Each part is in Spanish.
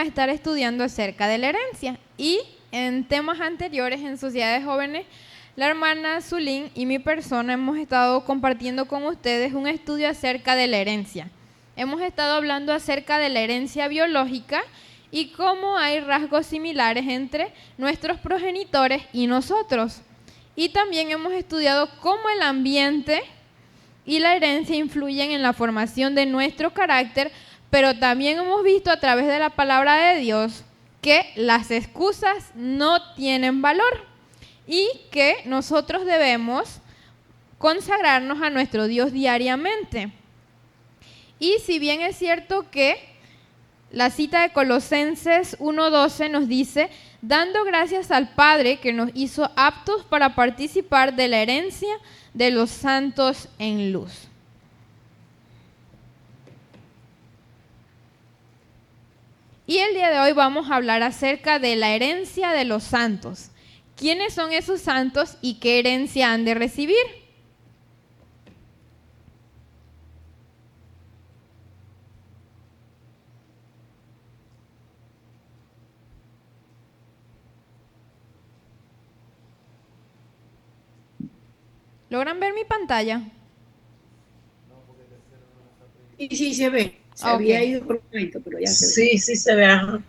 estar estudiando acerca de la herencia y en temas anteriores en Sociedades Jóvenes, la hermana Zulín y mi persona hemos estado compartiendo con ustedes un estudio acerca de la herencia. Hemos estado hablando acerca de la herencia biológica y cómo hay rasgos similares entre nuestros progenitores y nosotros. Y también hemos estudiado cómo el ambiente y la herencia influyen en la formación de nuestro carácter, pero también hemos visto a través de la palabra de Dios que las excusas no tienen valor y que nosotros debemos consagrarnos a nuestro Dios diariamente. Y si bien es cierto que la cita de Colosenses 1:12 nos dice, dando gracias al Padre que nos hizo aptos para participar de la herencia de los santos en luz. Y el día de hoy vamos a hablar acerca de la herencia de los santos. ¿Quiénes son esos santos y qué herencia han de recibir? ¿Logran ver mi pantalla? Sí, se ve. Se había ido por un momento, pero ya se ve. Sí se ve. Ajá.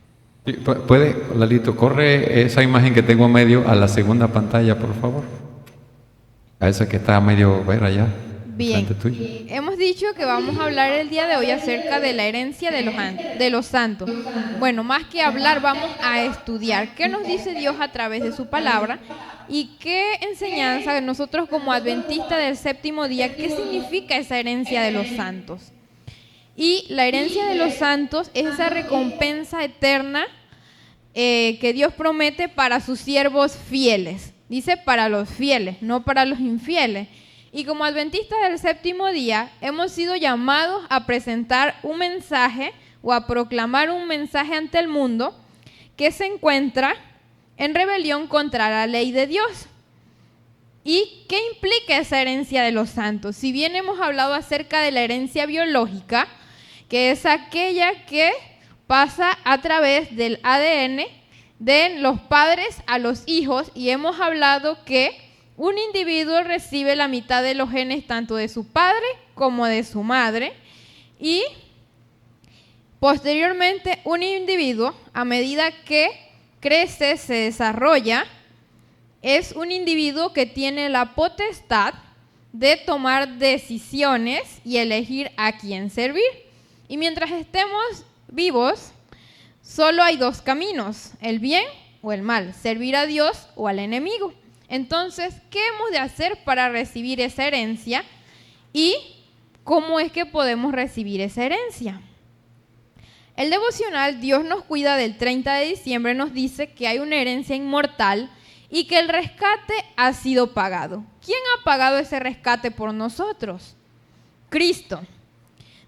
Sí, puede, Lalito, corre esa imagen que tengo medio a la segunda pantalla, por favor. A esa que está medio ver allá. Bien, hemos dicho que vamos a hablar el día de hoy acerca de la herencia de los santos. Bueno, más que hablar, vamos a estudiar qué nos dice Dios a través de su palabra y qué enseñanza nosotros como adventistas del séptimo día, qué significa esa herencia de los santos. Y la herencia de los santos es esa recompensa eterna que Dios promete para sus siervos fieles. Dice para los fieles, no para los infieles. Y como adventistas del séptimo día, hemos sido llamados a presentar un mensaje o a proclamar un mensaje ante el mundo que se encuentra en rebelión contra la ley de Dios. ¿Y qué implica esa herencia de los santos? Si bien hemos hablado acerca de la herencia biológica, que es aquella que pasa a través del ADN de los padres a los hijos, y hemos hablado que un individuo recibe la mitad de los genes tanto de su padre como de su madre, y posteriormente un individuo, a medida que crece, se desarrolla, es un individuo que tiene la potestad de tomar decisiones y elegir a quién servir. Y mientras estemos vivos, solo hay dos caminos, el bien o el mal, servir a Dios o al enemigo. Entonces, ¿qué hemos de hacer para recibir esa herencia? ¿Y cómo es que podemos recibir esa herencia? El devocional Dios nos cuida del 30 de diciembre nos dice que hay una herencia inmortal y que el rescate ha sido pagado. ¿Quién ha pagado ese rescate por nosotros? Cristo.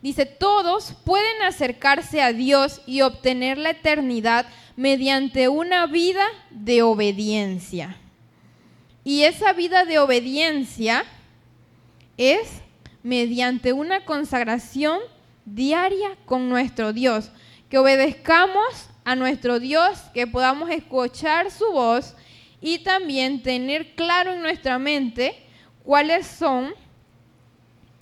Dice, todos pueden acercarse a Dios y obtener la eternidad mediante una vida de obediencia. Y esa vida de obediencia es mediante una consagración diaria con nuestro Dios. Que obedezcamos a nuestro Dios, que podamos escuchar su voz y también tener claro en nuestra mente cuáles son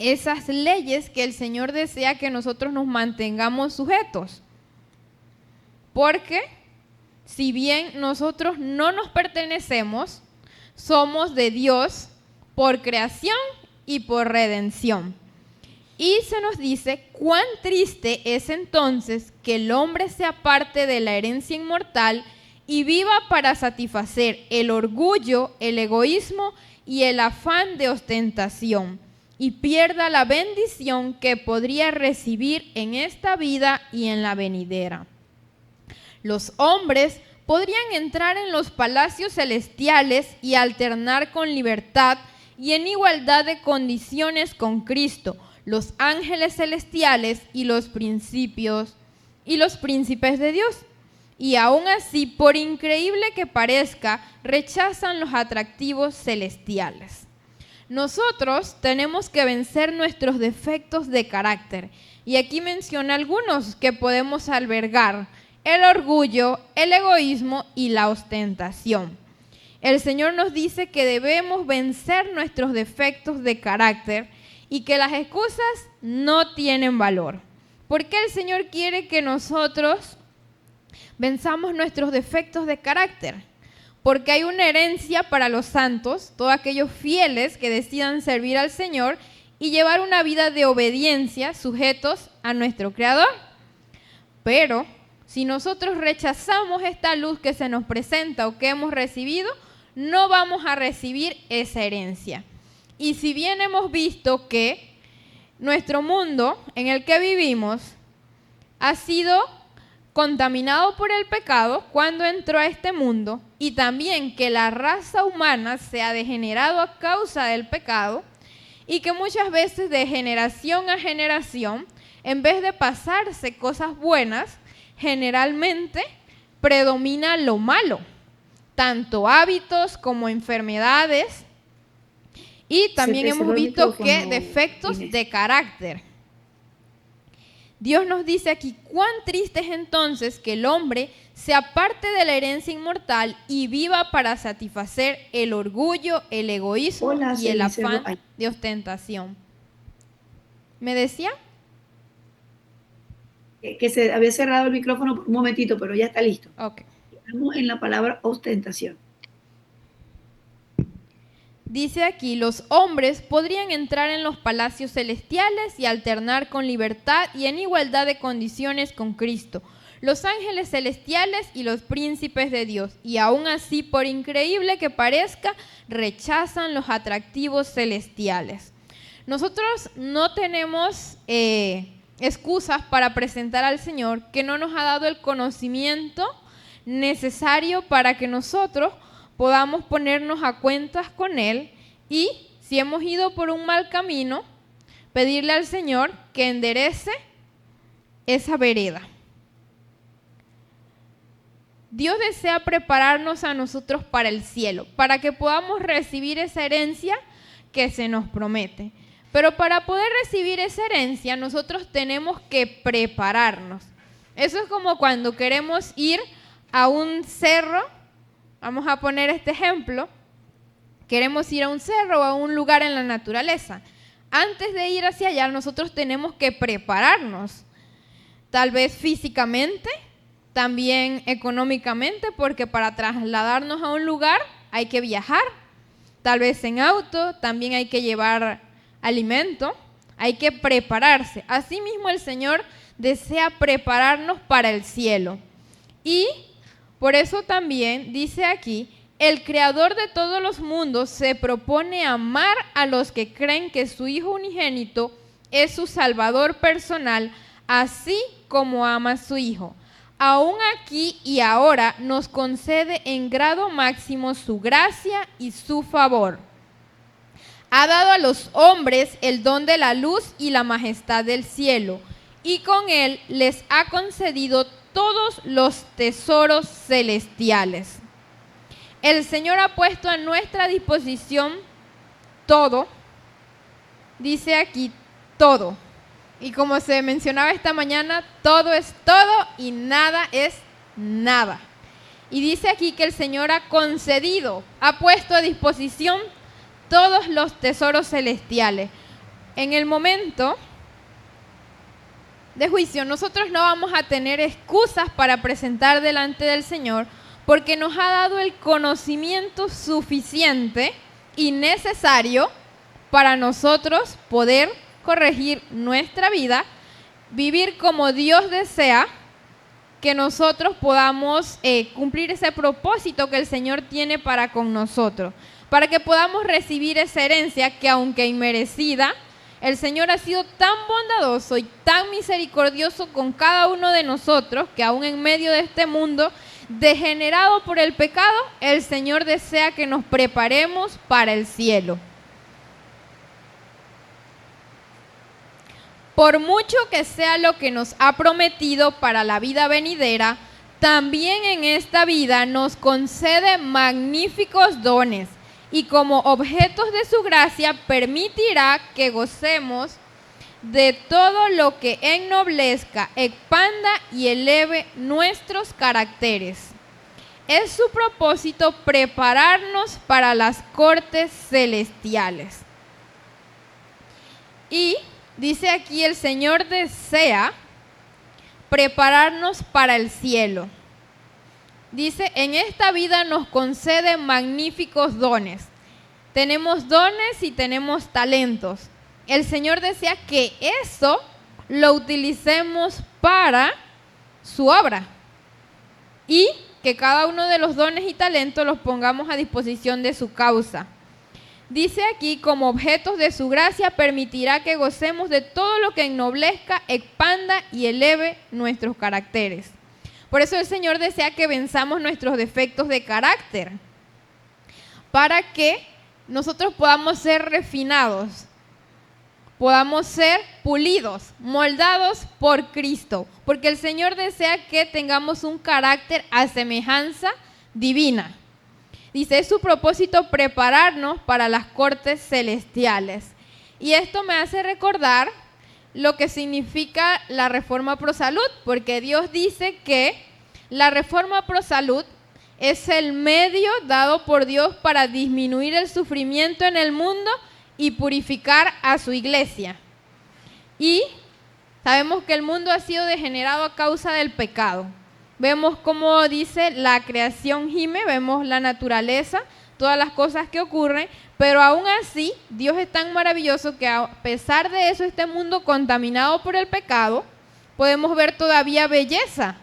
esas leyes que el Señor desea que nosotros nos mantengamos sujetos. Porque si bien nosotros no nos pertenecemos, somos de Dios por creación y por redención. Y se nos dice cuán triste es entonces que el hombre sea parte de la herencia inmortal y viva para satisfacer el orgullo, el egoísmo y el afán de ostentación, y pierda la bendición que podría recibir en esta vida y en la venidera. Los hombres podrían entrar en los palacios celestiales y alternar con libertad y en igualdad de condiciones con Cristo, los ángeles celestiales y los principios y los príncipes de Dios. Y aún así, por increíble que parezca, rechazan los atractivos celestiales. Nosotros tenemos que vencer nuestros defectos de carácter. Y aquí menciona algunos que podemos albergar el orgullo, el egoísmo y la ostentación. El Señor nos dice que debemos vencer nuestros defectos de carácter y que las excusas no tienen valor. ¿Por qué el Señor quiere que nosotros venzamos nuestros defectos de carácter? Porque hay una herencia para los santos, todos aquellos fieles que decidan servir al Señor y llevar una vida de obediencia sujetos a nuestro Creador. Pero si nosotros rechazamos esta luz que se nos presenta o que hemos recibido, no vamos a recibir esa herencia. Y si bien hemos visto que nuestro mundo en el que vivimos ha sido contaminado por el pecado cuando entró a este mundo, y también que la raza humana se ha degenerado a causa del pecado, y que muchas veces de generación a generación, en vez de pasarse cosas buenas, generalmente predomina lo malo, tanto hábitos como enfermedades, y también hemos visto que defectos de carácter. Dios nos dice aquí, cuán triste es entonces que el hombre se aparte de la herencia inmortal y viva para satisfacer el orgullo, el egoísmo y el afán de ostentación. ¿Me decía? Que se había cerrado el micrófono por un momentito, pero ya está listo. Ok. Estamos en la palabra ostentación. Dice aquí, los hombres podrían entrar en los palacios celestiales y alternar con libertad y en igualdad de condiciones con Cristo, los ángeles celestiales y los príncipes de Dios, y aún así, por increíble que parezca, rechazan los atractivos celestiales. Nosotros no tenemos excusas para presentar al Señor, que no nos ha dado el conocimiento necesario para que nosotros podamos ponernos a cuentas con Él, y si hemos ido por un mal camino, pedirle al Señor que enderece esa vereda. Dios desea prepararnos a nosotros para el cielo, para que podamos recibir esa herencia que se nos promete. Pero para poder recibir esa herencia, nosotros tenemos que prepararnos. Eso es como cuando queremos ir a un cerro. Vamos a poner este ejemplo. Queremos ir a un cerro o a un lugar en la naturaleza. Antes de ir hacia allá, nosotros tenemos que prepararnos. Tal vez físicamente, también económicamente, porque para trasladarnos a un lugar hay que viajar. Tal vez en auto, también hay que llevar alimento, hay que prepararse. Asimismo, el Señor desea prepararnos para el cielo. Y por eso también dice aquí, el Creador de todos los mundos se propone amar a los que creen que su Hijo unigénito es su Salvador personal, así como ama a su Hijo. Aún aquí y ahora nos concede en grado máximo su gracia y su favor. Ha dado a los hombres el don de la luz y la majestad del cielo, y con él les ha concedido todos los tesoros celestiales. El Señor ha puesto a nuestra disposición todo, dice aquí todo. Y como se mencionaba esta mañana, todo es todo y nada es nada. Y dice aquí que el Señor ha concedido, ha puesto a disposición todos los tesoros celestiales. En el momento de juicio, nosotros no vamos a tener excusas para presentar delante del Señor, porque nos ha dado el conocimiento suficiente y necesario para nosotros poder corregir nuestra vida, vivir como Dios desea, que nosotros podamos cumplir ese propósito que el Señor tiene para con nosotros, para que podamos recibir esa herencia que, aunque inmerecida, el Señor ha sido tan bondadoso y tan misericordioso con cada uno de nosotros, que aún en medio de este mundo degenerado por el pecado, el Señor desea que nos preparemos para el cielo. Por mucho que sea lo que nos ha prometido para la vida venidera, también en esta vida nos concede magníficos dones, y como objetos de su gracia permitirá que gocemos de todo lo que ennoblezca, expanda y eleve nuestros caracteres. Es su propósito prepararnos para las cortes celestiales. Y dice aquí, el Señor desea prepararnos para el cielo. Dice, en esta vida nos concede magníficos dones. Tenemos dones y tenemos talentos. El Señor desea que eso lo utilicemos para su obra. Y que cada uno de los dones y talentos los pongamos a disposición de su causa. Dice aquí, como objetos de su gracia, permitirá que gocemos de todo lo que ennoblezca, expanda y eleve nuestros caracteres. Por eso el Señor desea que venzamos nuestros defectos de carácter, para que nosotros podamos ser refinados, podamos ser pulidos, moldados por Cristo, porque el Señor desea que tengamos un carácter a semejanza divina. Dice, es su propósito prepararnos para las cortes celestiales. Y esto me hace recordar lo que significa la Reforma Pro Salud, porque Dios dice que la Reforma Pro Salud es el medio dado por Dios para disminuir el sufrimiento en el mundo y purificar a su iglesia. Y sabemos que el mundo ha sido degenerado a causa del pecado. Vemos cómo dice la creación gime, vemos la naturaleza, todas las cosas que ocurren, pero aún así Dios es tan maravilloso que a pesar de eso, este mundo contaminado por el pecado, podemos ver todavía belleza.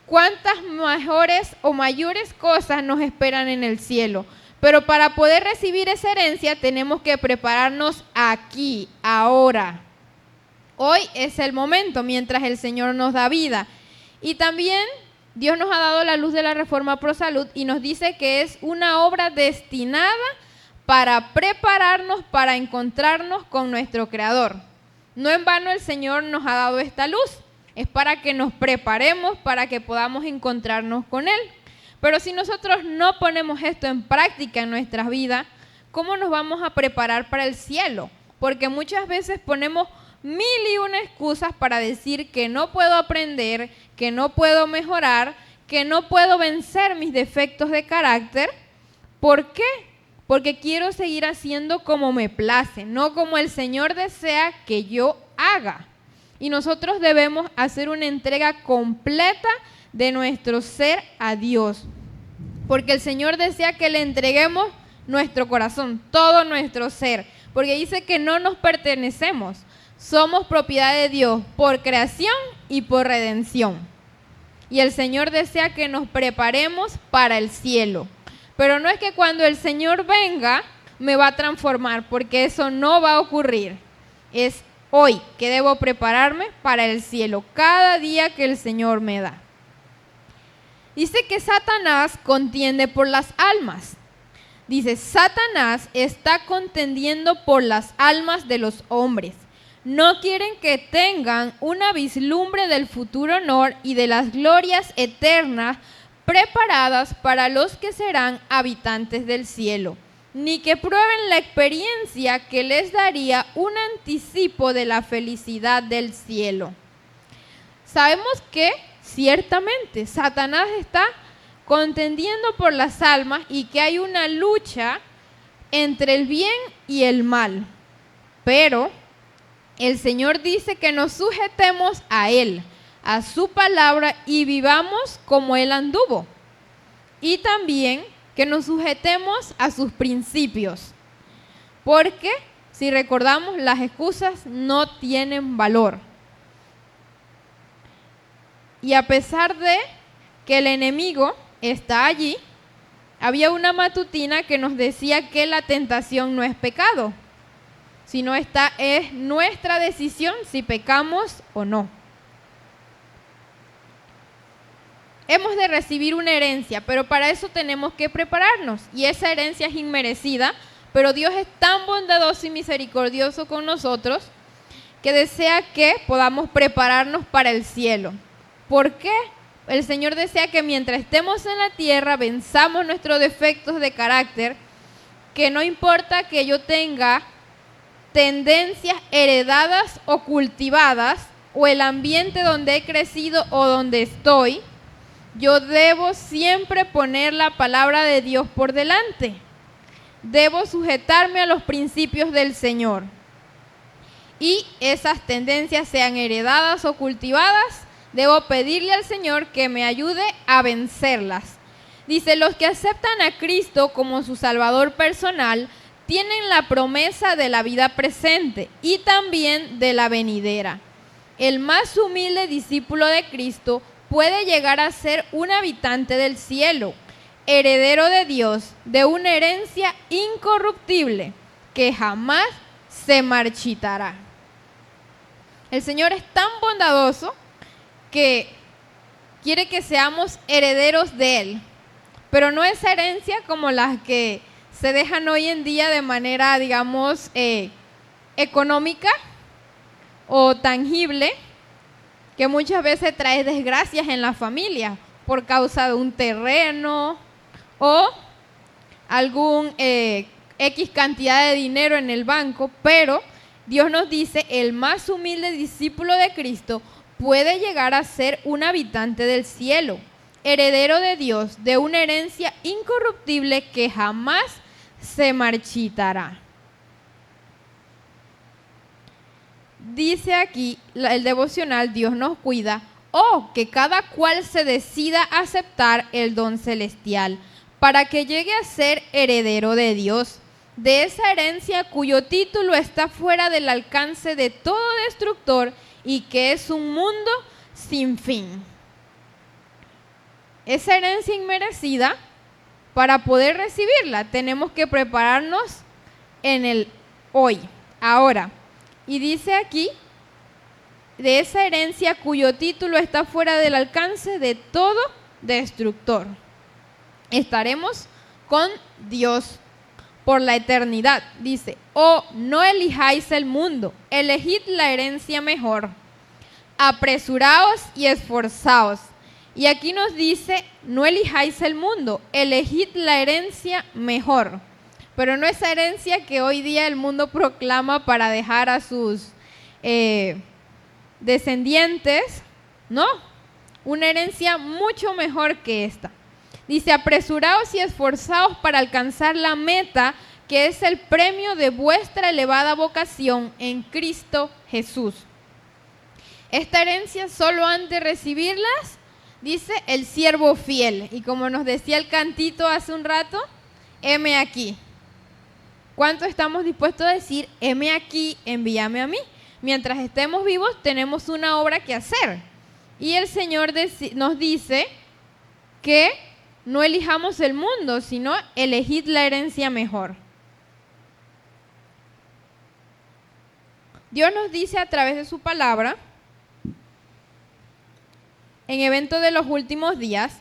¿Cuántas mejores o mayores cosas nos esperan en el cielo? Pero para poder recibir esa herencia tenemos que prepararnos aquí, ahora. Hoy es el momento, mientras el Señor nos da vida. Y también Dios nos ha dado la luz de la Reforma Pro Salud y nos dice que es una obra destinada para prepararnos para encontrarnos con nuestro Creador. No en vano el Señor nos ha dado esta luz, es para que nos preparemos para que podamos encontrarnos con Él. Pero si nosotros no ponemos esto en práctica en nuestras vidas, ¿cómo nos vamos a preparar para el cielo? Porque muchas veces ponemos 1001 excusas para decir que no puedo aprender, que no puedo mejorar, que no puedo vencer mis defectos de carácter. ¿Por qué? Porque quiero seguir haciendo como me place, no como el Señor desea que yo haga. Y nosotros debemos hacer una entrega completa de nuestro ser a Dios. Porque el Señor desea que le entreguemos nuestro corazón, todo nuestro ser. Porque dice que no nos pertenecemos. Somos propiedad de Dios por creación y por redención. Y el Señor desea que nos preparemos para el cielo. Pero no es que cuando el Señor venga me va a transformar, porque eso no va a ocurrir. Es hoy que debo prepararme para el cielo, cada día que el Señor me da. Dice que Satanás contiende por las almas. Dice, Satanás está contendiendo por las almas de los hombres. No quieren que tengan una vislumbre del futuro honor y de las glorias eternas preparadas para los que serán habitantes del cielo, ni que prueben la experiencia que les daría un anticipo de la felicidad del cielo. Sabemos que ciertamente Satanás está contendiendo por las almas y que hay una lucha entre el bien y el mal, pero el Señor dice que nos sujetemos a Él, a su palabra y vivamos como Él anduvo. Y también que nos sujetemos a sus principios. Porque si recordamos, las excusas no tienen valor. Y a pesar de que el enemigo está allí, había una matutina que nos decía que la tentación no es pecado, sino es nuestra decisión si pecamos o no. Hemos de recibir una herencia, pero para eso tenemos que prepararnos. Y esa herencia es inmerecida, pero Dios es tan bondadoso y misericordioso con nosotros que desea que podamos prepararnos para el cielo. ¿Por qué? El Señor desea que mientras estemos en la tierra venzamos nuestros defectos de carácter, que no importa que yo tenga tendencias heredadas o cultivadas, o el ambiente donde he crecido o donde estoy, yo debo siempre poner la palabra de Dios por delante. Debo sujetarme a los principios del Señor. Y esas tendencias, sean heredadas o cultivadas, debo pedirle al Señor que me ayude a vencerlas. Dice, los que aceptan a Cristo como su Salvador personal tienen la promesa de la vida presente y también de la venidera. El más humilde discípulo de Cristo puede llegar a ser un habitante del cielo, heredero de Dios, de una herencia incorruptible que jamás se marchitará. El Señor es tan bondadoso que quiere que seamos herederos de Él, pero no esa herencia como las que se dejan hoy en día de manera, digamos, económica o tangible, que muchas veces trae desgracias en la familia por causa de un terreno o algún X cantidad de dinero en el banco, pero Dios nos dice, el más humilde discípulo de Cristo puede llegar a ser un habitante del cielo, heredero de Dios, de una herencia incorruptible que jamás se marchitará. Dice aquí el devocional, Dios nos cuida, que cada cual se decida aceptar el don celestial para que llegue a ser heredero de Dios, de esa herencia cuyo título está fuera del alcance de todo destructor y que es un mundo sin fin. Esa herencia inmerecida, para poder recibirla, tenemos que prepararnos en el hoy, ahora. Y dice aquí, de esa herencia cuyo título está fuera del alcance de todo destructor. Estaremos con Dios por la eternidad. Dice, no elijáis el mundo, elegid la herencia mejor. Apresuraos y esforzaos. Y aquí nos dice, no elijáis el mundo, elegid la herencia mejor. Pero no esa herencia que hoy día el mundo proclama para dejar a sus descendientes, no, una herencia mucho mejor que esta. Dice, apresuraos y esforzaos para alcanzar la meta que es el premio de vuestra elevada vocación en Cristo Jesús. Esta herencia solo han de recibirlas, dice, el siervo fiel. Y como nos decía el cantito hace un rato, heme aquí. ¿Cuánto estamos dispuestos a decir, heme aquí, envíame a mí? Mientras estemos vivos tenemos una obra que hacer. Y el Señor nos dice que no elijamos el mundo, sino elegid la herencia mejor. Dios nos dice a través de su palabra, en Evento de los Últimos Días,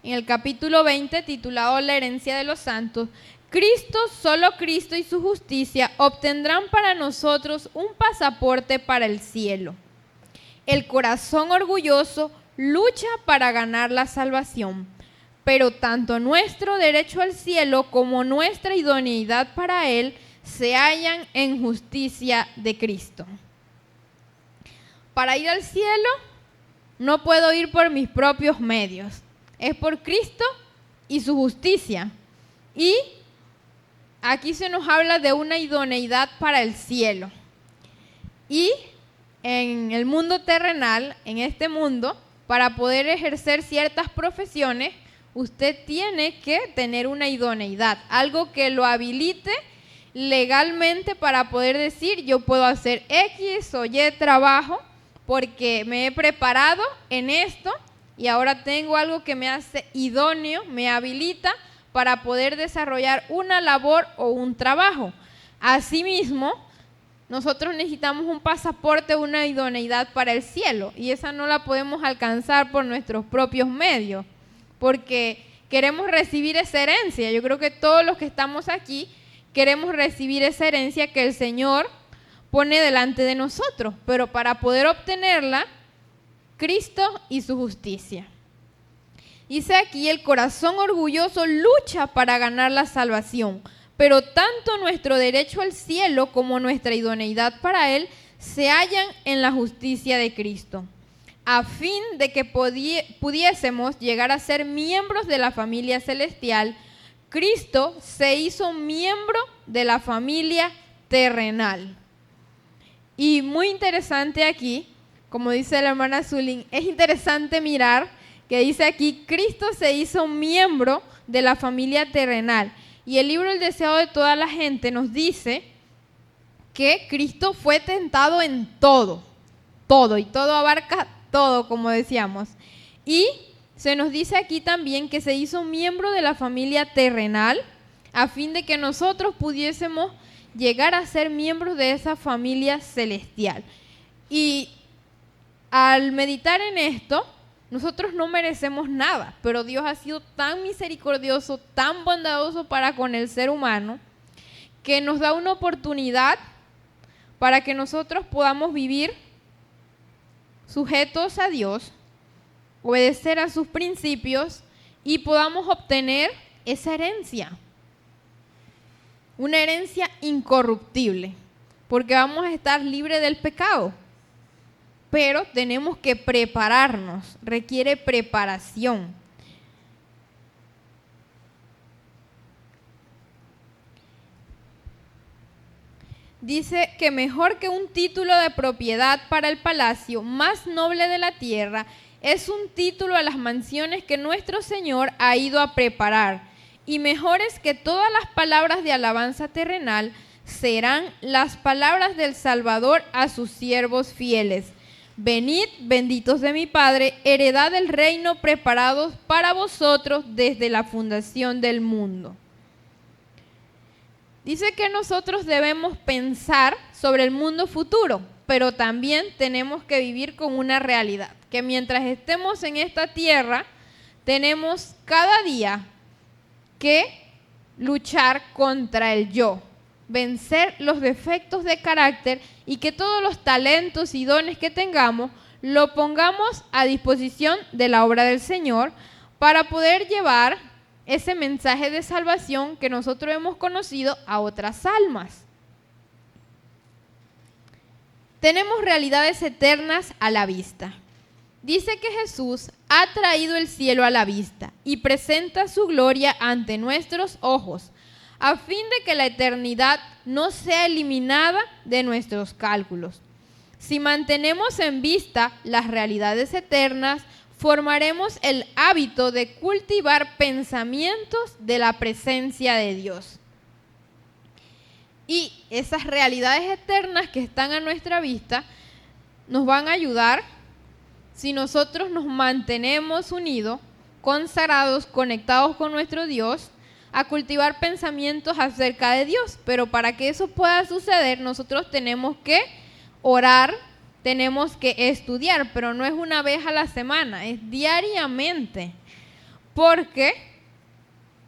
en el capítulo 20, titulado La herencia de los santos, Cristo, solo Cristo y su justicia obtendrán para nosotros un pasaporte para el cielo. El corazón orgulloso lucha para ganar la salvación, pero tanto nuestro derecho al cielo como nuestra idoneidad para él se hallan en justicia de Cristo. Para ir al cielo no puedo ir por mis propios medios, es por Cristo y su justicia. Y aquí se nos habla de una idoneidad para el cielo. Y en el mundo terrenal, en este mundo, para poder ejercer ciertas profesiones, usted tiene que tener una idoneidad, algo que lo habilite legalmente para poder decir, yo puedo hacer X o Y trabajo porque me he preparado en esto y ahora tengo algo que me hace idóneo, me habilita para poder desarrollar una labor o un trabajo. Asimismo, nosotros necesitamos un pasaporte, una idoneidad para el cielo, y esa no la podemos alcanzar por nuestros propios medios, porque queremos recibir esa herencia. Yo creo que todos los que estamos aquí queremos recibir esa herencia que el Señor pone delante de nosotros, pero para poder obtenerla, Cristo y su justicia. Dice aquí, el corazón orgulloso lucha para ganar la salvación, pero tanto nuestro derecho al cielo como nuestra idoneidad para él se hallan en la justicia de Cristo, a fin de que pudiésemos llegar a ser miembros de la familia celestial. Cristo se hizo miembro de la familia terrenal. Y muy interesante aquí, como dice la hermana Zulín, es interesante mirar que dice aquí, Cristo se hizo miembro de la familia terrenal. Y el libro El deseo de toda la gente nos dice que Cristo fue tentado en todo, y todo abarca todo, como decíamos. Y se nos dice aquí también que se hizo miembro de la familia terrenal a fin de que nosotros pudiésemos llegar a ser miembros de esa familia celestial. Y al meditar en esto, nosotros no merecemos nada, pero Dios ha sido tan misericordioso, tan bondadoso para con el ser humano, que nos da una oportunidad para que nosotros podamos vivir sujetos a Dios, obedecer a sus principios y podamos obtener esa herencia. Una herencia incorruptible, porque vamos a estar libres del pecado. Pero tenemos que prepararnos, requiere preparación. Dice que mejor que un título de propiedad para el palacio más noble de la tierra es un título a las mansiones que nuestro Señor ha ido a preparar. Y mejores que todas las palabras de alabanza terrenal serán las palabras del Salvador a sus siervos fieles. Venid, benditos de mi Padre, heredad del reino preparados para vosotros desde la fundación del mundo. Dice que nosotros debemos pensar sobre el mundo futuro, pero también tenemos que vivir con una realidad, que mientras estemos en esta tierra, tenemos cada día que luchar contra el yo, vencer los defectos de carácter y que todos los talentos y dones que tengamos lo pongamos a disposición de la obra del Señor para poder llevar ese mensaje de salvación que nosotros hemos conocido a otras almas. Tenemos realidades eternas a la vista. Dice que Jesús ha traído el cielo a la vista y presenta su gloria ante nuestros ojos, a fin de que la eternidad no sea eliminada de nuestros cálculos. Si mantenemos en vista las realidades eternas, formaremos el hábito de cultivar pensamientos de la presencia de Dios. Y esas realidades eternas que están a nuestra vista nos van a ayudar si nosotros nos mantenemos unidos, consagrados, conectados con nuestro Dios, a cultivar pensamientos acerca de Dios. Pero para que eso pueda suceder, nosotros tenemos que orar, tenemos que estudiar, pero no es una vez a la semana, es diariamente. Porque,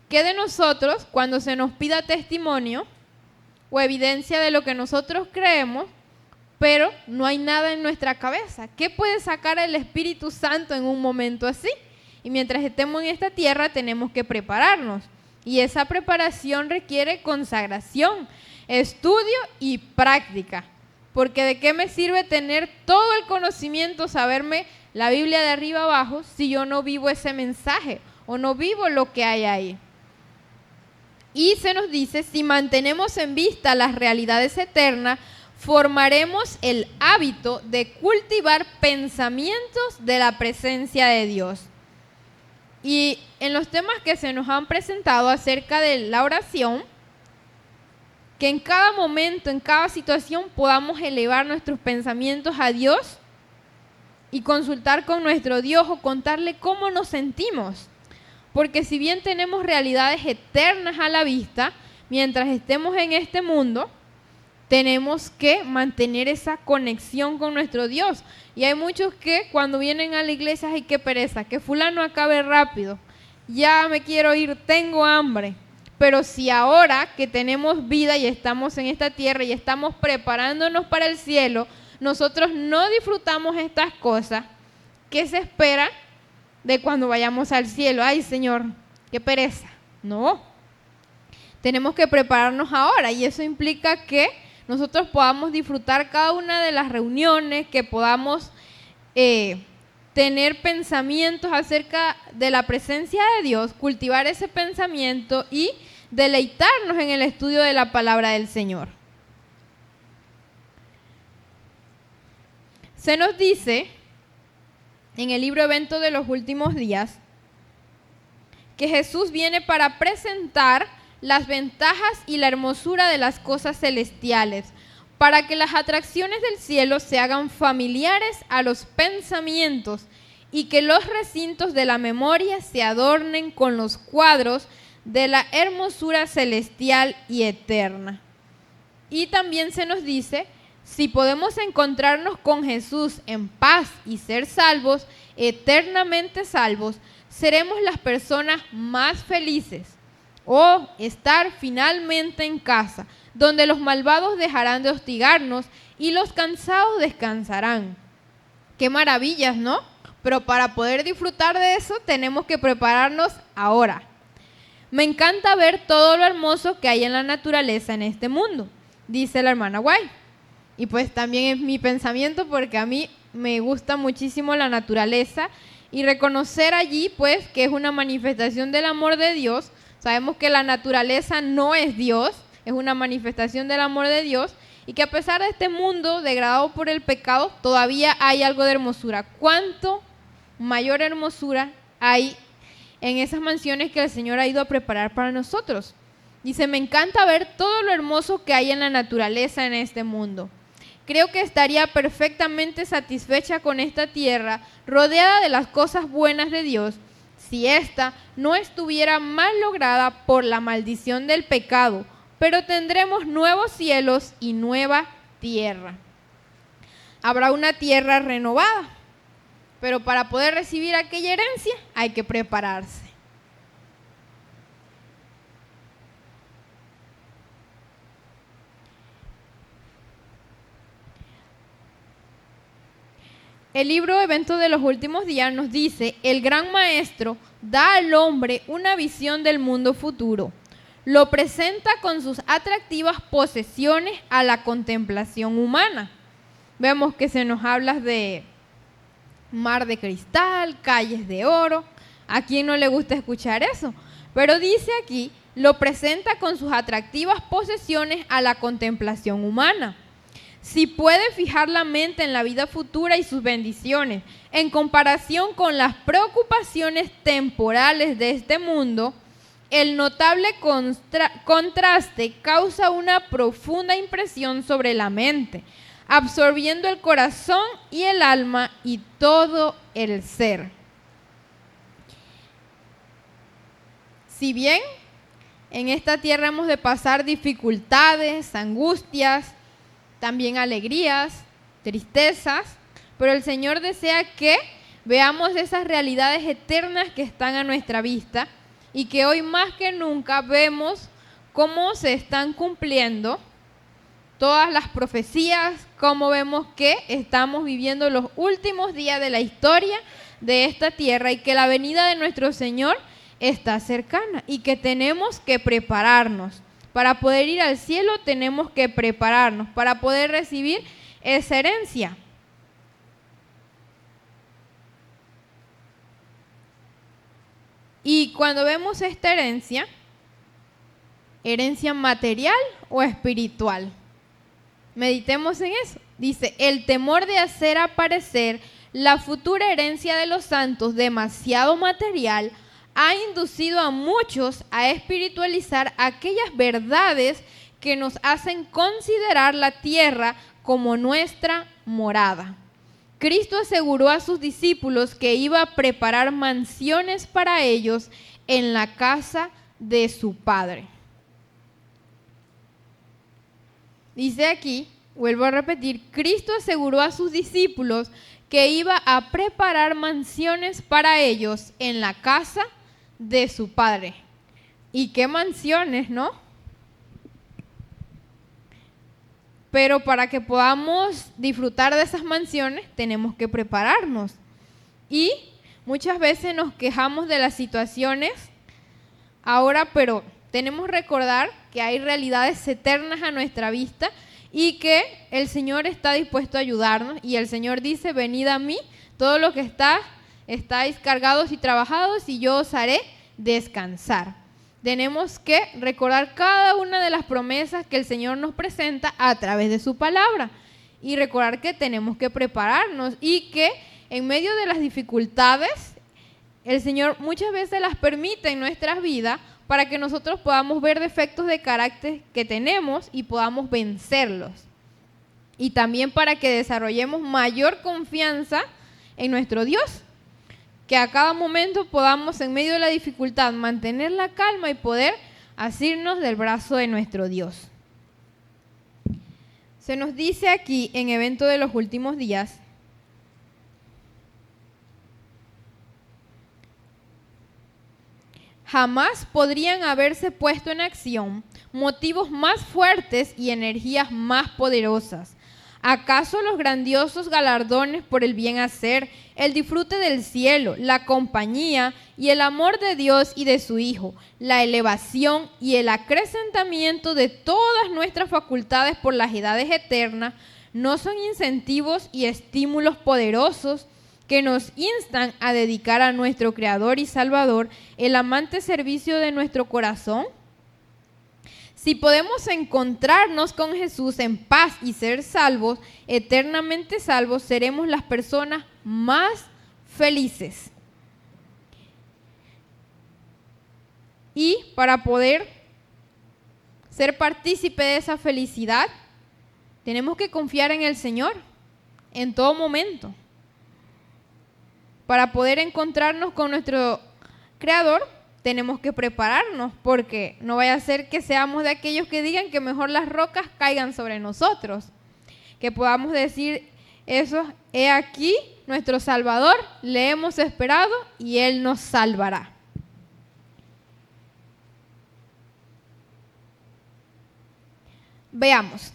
¿qué de nosotros cuando se nos pida testimonio o evidencia de lo que nosotros creemos, pero no hay nada en nuestra cabeza? ¿Qué puede sacar el Espíritu Santo en un momento así? Y mientras estemos en esta tierra tenemos que prepararnos. Y esa preparación requiere consagración, estudio y práctica. Porque ¿de qué me sirve tener todo el conocimiento, saberme la Biblia de arriba abajo, si yo no vivo ese mensaje o no vivo lo que hay ahí? Y se nos dice, si mantenemos en vista las realidades eternas, formaremos el hábito de cultivar pensamientos de la presencia de Dios. Y en los temas que se nos han presentado acerca de la oración, que en cada momento, en cada situación, podamos elevar nuestros pensamientos a Dios y consultar con nuestro Dios o contarle cómo nos sentimos. Porque si bien tenemos realidades eternas a la vista, mientras estemos en este mundo, tenemos que mantener esa conexión con nuestro Dios. Y hay muchos que cuando vienen a la iglesia, ¡ay, qué pereza! Que fulano acabe rápido. Ya me quiero ir, tengo hambre. Pero si ahora que tenemos vida y estamos en esta tierra y estamos preparándonos para el cielo, nosotros no disfrutamos estas cosas, ¿qué se espera de cuando vayamos al cielo? ¡Ay, Señor, qué pereza! No. tenemos que prepararnos ahora, y eso implica que nosotros podamos disfrutar cada una de las reuniones, que podamos tener pensamientos acerca de la presencia de Dios, cultivar ese pensamiento y deleitarnos en el estudio de la palabra del Señor. Se nos dice en el libro Evento de los Últimos Días que Jesús viene para presentar las ventajas y la hermosura de las cosas celestiales, para que las atracciones del cielo se hagan familiares a los pensamientos y que los recintos de la memoria se adornen con los cuadros de la hermosura celestial y eterna. Y también se nos dice, si podemos encontrarnos con Jesús en paz y ser salvos, eternamente salvos, seremos las personas más felices. O estar finalmente en casa, donde los malvados dejarán de hostigarnos y los cansados descansarán. ¡Qué maravillas!, ¿no? Pero para poder disfrutar de eso tenemos que prepararnos ahora. Me encanta ver todo lo hermoso que hay en la naturaleza en este mundo, dice la hermana White. Y pues también es mi pensamiento, porque a mí me gusta muchísimo la naturaleza y reconocer allí pues que es una manifestación del amor de Dios. Sabemos que la naturaleza no es Dios, es una manifestación del amor de Dios, y que a pesar de este mundo degradado por el pecado, todavía hay algo de hermosura. ¿Cuánto mayor hermosura hay en esas mansiones que el Señor ha ido a preparar para nosotros? Dice, me encanta ver todo lo hermoso que hay en la naturaleza en este mundo. Creo que estaría perfectamente satisfecha con esta tierra, rodeada de las cosas buenas de Dios, si ésta no estuviera mal lograda por la maldición del pecado, pero tendremos nuevos cielos y nueva tierra. Habrá una tierra renovada, pero para poder recibir aquella herencia hay que prepararse. El libro Evento de los Últimos Días nos dice, el gran maestro da al hombre una visión del mundo futuro. Lo presenta con sus atractivas posesiones a la contemplación humana. Vemos que se nos habla de mar de cristal, calles de oro. ¿A quién no le gusta escuchar eso? Pero dice aquí, lo presenta con sus atractivas posesiones a la contemplación humana. Si puede fijar la mente en la vida futura y sus bendiciones, en comparación con las preocupaciones temporales de este mundo, el notable contraste causa una profunda impresión sobre la mente, absorbiendo el corazón y el alma y todo el ser. Si bien en esta tierra hemos de pasar dificultades, angustias, también alegrías, tristezas, pero el Señor desea que veamos esas realidades eternas que están a nuestra vista y que hoy más que nunca vemos cómo se están cumpliendo todas las profecías, cómo vemos que estamos viviendo los últimos días de la historia de esta tierra y que la venida de nuestro Señor está cercana y que tenemos que prepararnos. Para poder ir al cielo tenemos que prepararnos, para poder recibir esa herencia. Y cuando vemos esta herencia, ¿herencia material o espiritual? Meditemos en eso. Dice, el temor de hacer aparecer la futura herencia de los santos demasiado material ha inducido a muchos a espiritualizar aquellas verdades que nos hacen considerar la tierra como nuestra morada. Cristo aseguró a sus discípulos que iba a preparar mansiones para ellos en la casa de su Padre. Dice aquí, vuelvo a repetir, Cristo aseguró a sus discípulos que iba a preparar mansiones para ellos en la casa de su Padre. ¿Y qué mansiones, no? Pero para que podamos disfrutar de esas mansiones tenemos que prepararnos. Y muchas veces nos quejamos de las situaciones ahora, pero tenemos que recordar que hay realidades eternas a nuestra vista y que el Señor está dispuesto a ayudarnos. Y el Señor dice: venid a mí, todos los que estáis cargados y trabajados, y yo os haré descansar. Tenemos que recordar cada una de las promesas que el Señor nos presenta a través de su palabra y recordar que tenemos que prepararnos y que en medio de las dificultades el Señor muchas veces las permite en nuestras vidas para que nosotros podamos ver defectos de carácter que tenemos y podamos vencerlos. Y también para que desarrollemos mayor confianza en nuestro Dios. Que a cada momento podamos, en medio de la dificultad, mantener la calma y poder asirnos del brazo de nuestro Dios. Se nos dice aquí en Evento de los Últimos Días: jamás podrían haberse puesto en acción motivos más fuertes y energías más poderosas. ¿Acaso los grandiosos galardones por el bien hacer, el disfrute del cielo, la compañía y el amor de Dios y de su Hijo, la elevación y el acrecentamiento de todas nuestras facultades por las edades eternas, no son incentivos y estímulos poderosos que nos instan a dedicar a nuestro Creador y Salvador el amante servicio de nuestro corazón? Si podemos encontrarnos con Jesús en paz y ser salvos, eternamente salvos, seremos las personas más felices. Y para poder ser partícipe de esa felicidad, tenemos que confiar en el Señor en todo momento. Para poder encontrarnos con nuestro Creador, tenemos que prepararnos, porque no vaya a ser que seamos de aquellos que digan que mejor las rocas caigan sobre nosotros. Que podamos decir eso: he aquí nuestro Salvador, le hemos esperado y Él nos salvará. Veamos.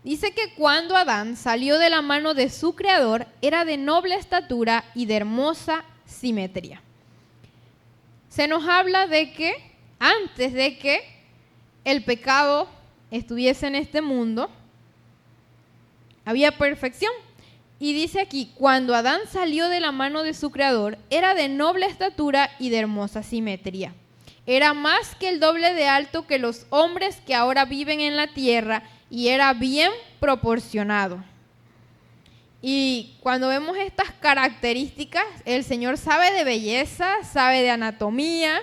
Dice que cuando Adán salió de la mano de su Creador, era de noble estatura y de hermosa simetría. Se nos habla de que antes de que el pecado estuviese en este mundo, había perfección. Y dice aquí: cuando Adán salió de la mano de su Creador, era de noble estatura y de hermosa simetría. Era más que el doble de alto que los hombres que ahora viven en la tierra, y era bien proporcionado. Y cuando vemos estas características, el Señor sabe de belleza, sabe de anatomía,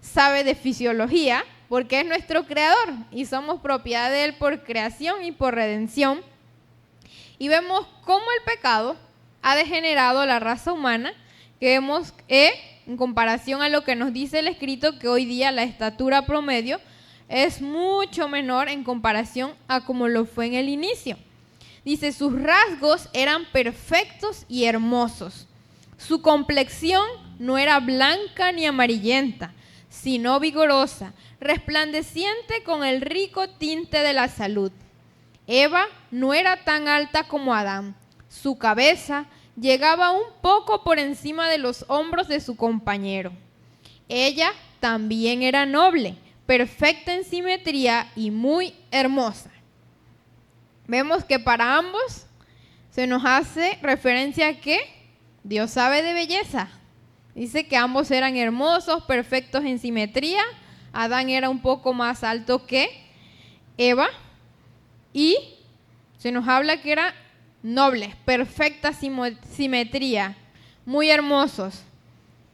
sabe de fisiología, porque es nuestro Creador y somos propiedad de Él por creación y por redención. Y vemos cómo el pecado ha degenerado la raza humana, que vemos en comparación a lo que nos dice el escrito, que hoy día la estatura promedio es mucho menor en comparación a como lo fue en el inicio. Dice: sus rasgos eran perfectos y hermosos. Su complexión no era blanca ni amarillenta, sino vigorosa, resplandeciente con el rico tinte de la salud. Eva no era tan alta como Adán. Su cabeza llegaba un poco por encima de los hombros de su compañero. Ella también era noble, perfecta en simetría y muy hermosa. Vemos que para ambos se nos hace referencia a que Dios sabe de belleza. Dice que ambos eran hermosos, perfectos en simetría. Adán era un poco más alto que Eva. Y se nos habla que eran nobles, perfecta simetría, muy hermosos.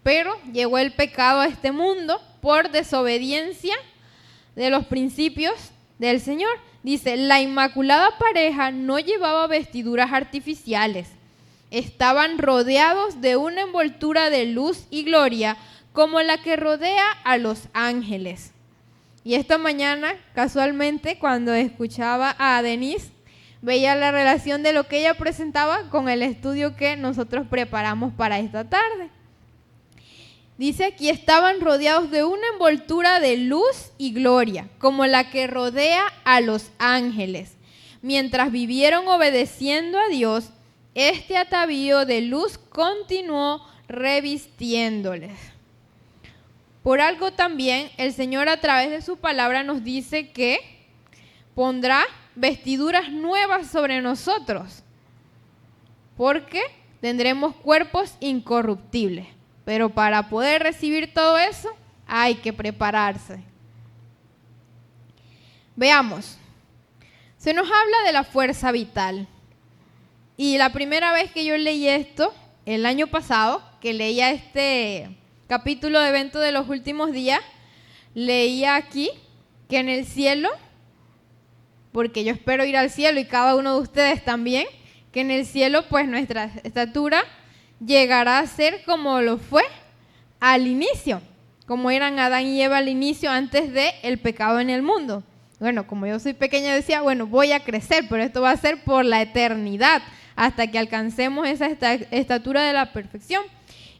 Pero llegó el pecado a este mundo por desobediencia de los principios del Señor. Dice: la inmaculada pareja no llevaba vestiduras artificiales. Estaban rodeados de una envoltura de luz y gloria como la que rodea a los ángeles. Y esta mañana, casualmente, cuando escuchaba a Denise, veía la relación de lo que ella presentaba con el estudio que nosotros preparamos para esta tarde. Dice aquí: estaban rodeados de una envoltura de luz y gloria, como la que rodea a los ángeles. Mientras vivieron obedeciendo a Dios, este atavío de luz continuó revistiéndoles. Por algo también el Señor a través de su palabra nos dice que pondrá vestiduras nuevas sobre nosotros, porque tendremos cuerpos incorruptibles. Pero para poder recibir todo eso hay que prepararse. Veamos, se nos habla de la fuerza vital. Y la primera vez que yo leí esto, el año pasado, que leía este capítulo de Evento de los Últimos Días, leía aquí que en el cielo, porque yo espero ir al cielo y cada uno de ustedes también, que en el cielo pues nuestra estatura llegará a ser como lo fue al inicio, como eran Adán y Eva al inicio antes del pecado en el mundo. Bueno, como yo soy pequeña decía, bueno, voy a crecer, pero esto va a ser por la eternidad, hasta que alcancemos esa estatura de la perfección.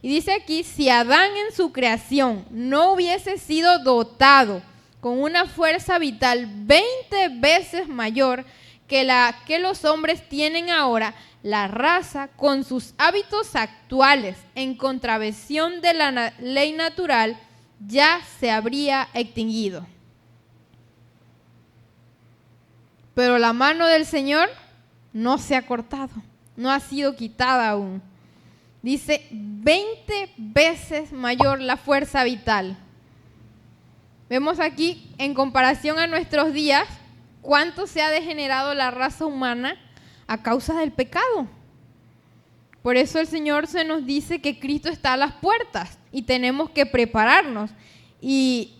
Y dice aquí, si Adán en su creación no hubiese sido dotado con una fuerza vital 20 veces mayor que la que los hombres tienen ahora, la raza, con sus hábitos actuales en contravención de la ley natural, ya se habría extinguido. Pero la mano del Señor no se ha cortado, no ha sido quitada aún. Dice 20 veces mayor la fuerza vital. Vemos aquí, en comparación a nuestros días, cuánto se ha degenerado la raza humana a causa del pecado. Por eso el Señor se nos dice que Cristo está a las puertas y tenemos que prepararnos. Y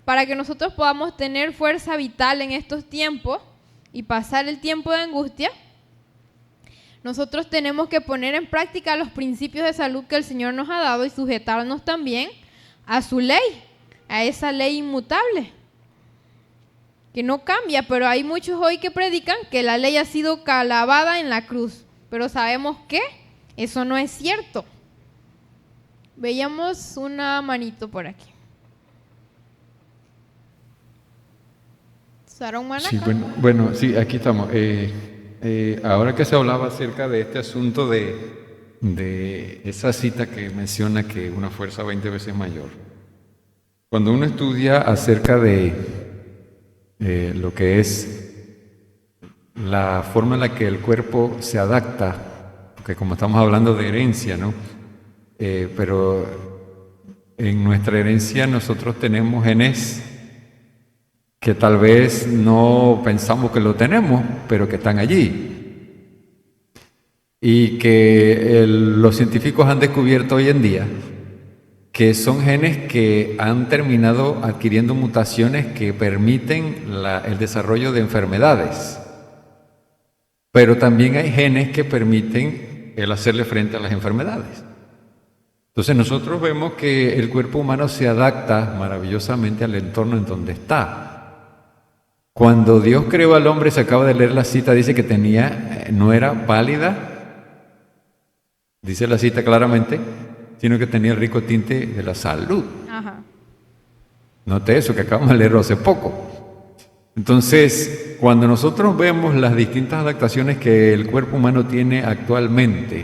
para que nosotros podamos tener fuerza vital en estos tiempos y pasar el tiempo de angustia, nosotros tenemos que poner en práctica los principios de salud que el Señor nos ha dado y sujetarnos también a su ley, a esa ley inmutable, que no cambia, pero hay muchos hoy que predican que la ley ha sido clavada en la cruz, pero sabemos que eso no es cierto. Veíamos una manito por aquí. ¿Sarón Manaca? Sí, bueno, sí, aquí estamos. Ahora que se hablaba acerca de este asunto de esa cita que menciona que una fuerza 20 veces mayor, cuando uno estudia acerca de lo que es la forma en la que el cuerpo se adapta, porque como estamos hablando de herencia, ¿no? Pero en nuestra herencia nosotros tenemos genes que tal vez no pensamos que lo tenemos, pero que están allí. Y que los científicos han descubierto hoy en día que son genes que han terminado adquiriendo mutaciones que permiten el desarrollo de enfermedades. Pero también hay genes que permiten el hacerle frente a las enfermedades. Entonces nosotros vemos que el cuerpo humano se adapta maravillosamente al entorno en donde está. Cuando Dios creó al hombre, se acaba de leer la cita, dice que no era válida, dice la cita claramente, sino que tenía el rico tinte de la salud. Ajá. Note eso que acabamos de leerlo hace poco. Entonces, cuando nosotros vemos las distintas adaptaciones que el cuerpo humano tiene actualmente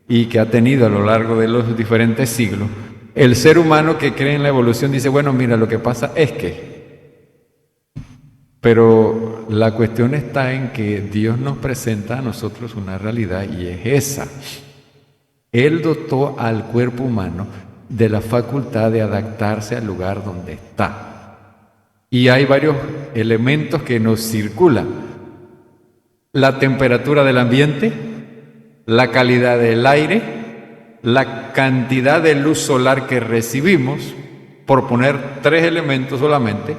y que ha tenido a lo largo de los diferentes siglos, el ser humano que cree en la evolución dice, bueno, mira, lo que pasa es que... Pero la cuestión está en que Dios nos presenta a nosotros una realidad y es esa. Él dotó al cuerpo humano de la facultad de adaptarse al lugar donde está. Y hay varios elementos que nos circulan. La temperatura del ambiente, la calidad del aire, la cantidad de luz solar que recibimos, por poner 3 elementos solamente,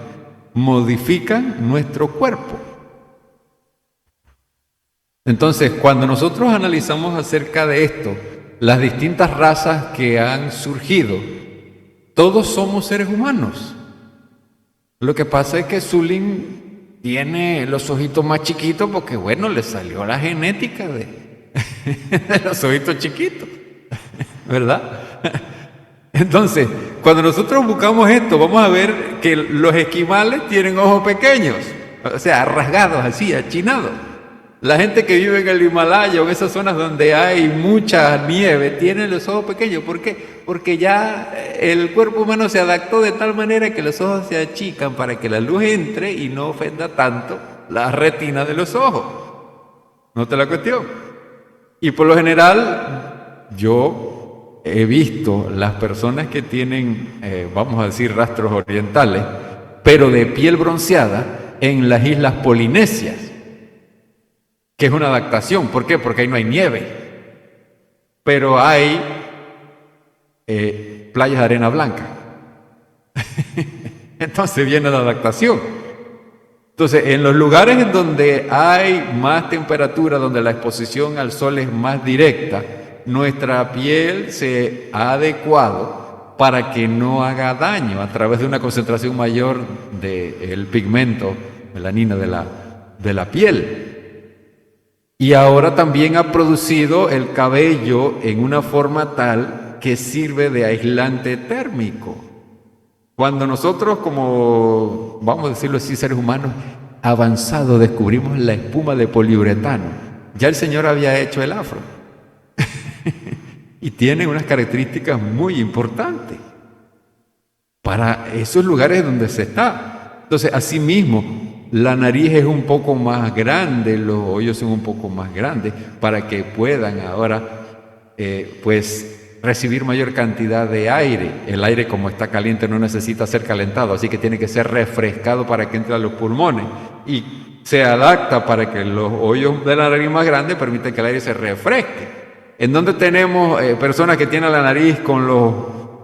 modifican nuestro cuerpo. Entonces, cuando nosotros analizamos acerca de esto, las distintas razas que han surgido, todos somos seres humanos. Lo que pasa es que Zulín tiene los ojitos más chiquitos porque, bueno, le salió la genética de los ojitos chiquitos, ¿verdad? Entonces, cuando nosotros buscamos esto, vamos a ver que los esquimales tienen ojos pequeños, o sea, rasgados así, achinados. La gente que vive en el Himalaya o en esas zonas donde hay mucha nieve tiene los ojos pequeños. ¿Por qué? Porque ya el cuerpo humano se adaptó de tal manera que los ojos se achican para que la luz entre y no ofenda tanto la retina de los ojos. ¿Nota la cuestión? Y por lo general, yo he visto las personas que tienen, vamos a decir, rastros orientales, pero de piel bronceada en las islas polinesias, que es una adaptación. ¿Por qué? Porque ahí no hay nieve, pero hay playas de arena blanca. Entonces viene la adaptación. Entonces, en los lugares en donde hay más temperatura, donde la exposición al sol es más directa, nuestra piel se ha adecuado para que no haga daño a través de una concentración mayor del pigmento melanina de la piel. Y ahora también ha producido el cabello en una forma tal que sirve de aislante térmico. Cuando nosotros, como, vamos a decirlo así, seres humanos avanzados, descubrimos la espuma de poliuretano, ya el Señor había hecho el afro. Y tiene unas características muy importantes para esos lugares donde se está. Entonces, asimismo, la nariz es un poco más grande, los hoyos son un poco más grandes, para que puedan ahora, recibir mayor cantidad de aire. El aire, como está caliente, no necesita ser calentado, así que tiene que ser refrescado para que entre a los pulmones, y se adapta para que los hoyos de la nariz más grandes permiten que el aire se refresque. En donde tenemos personas que tienen la nariz con los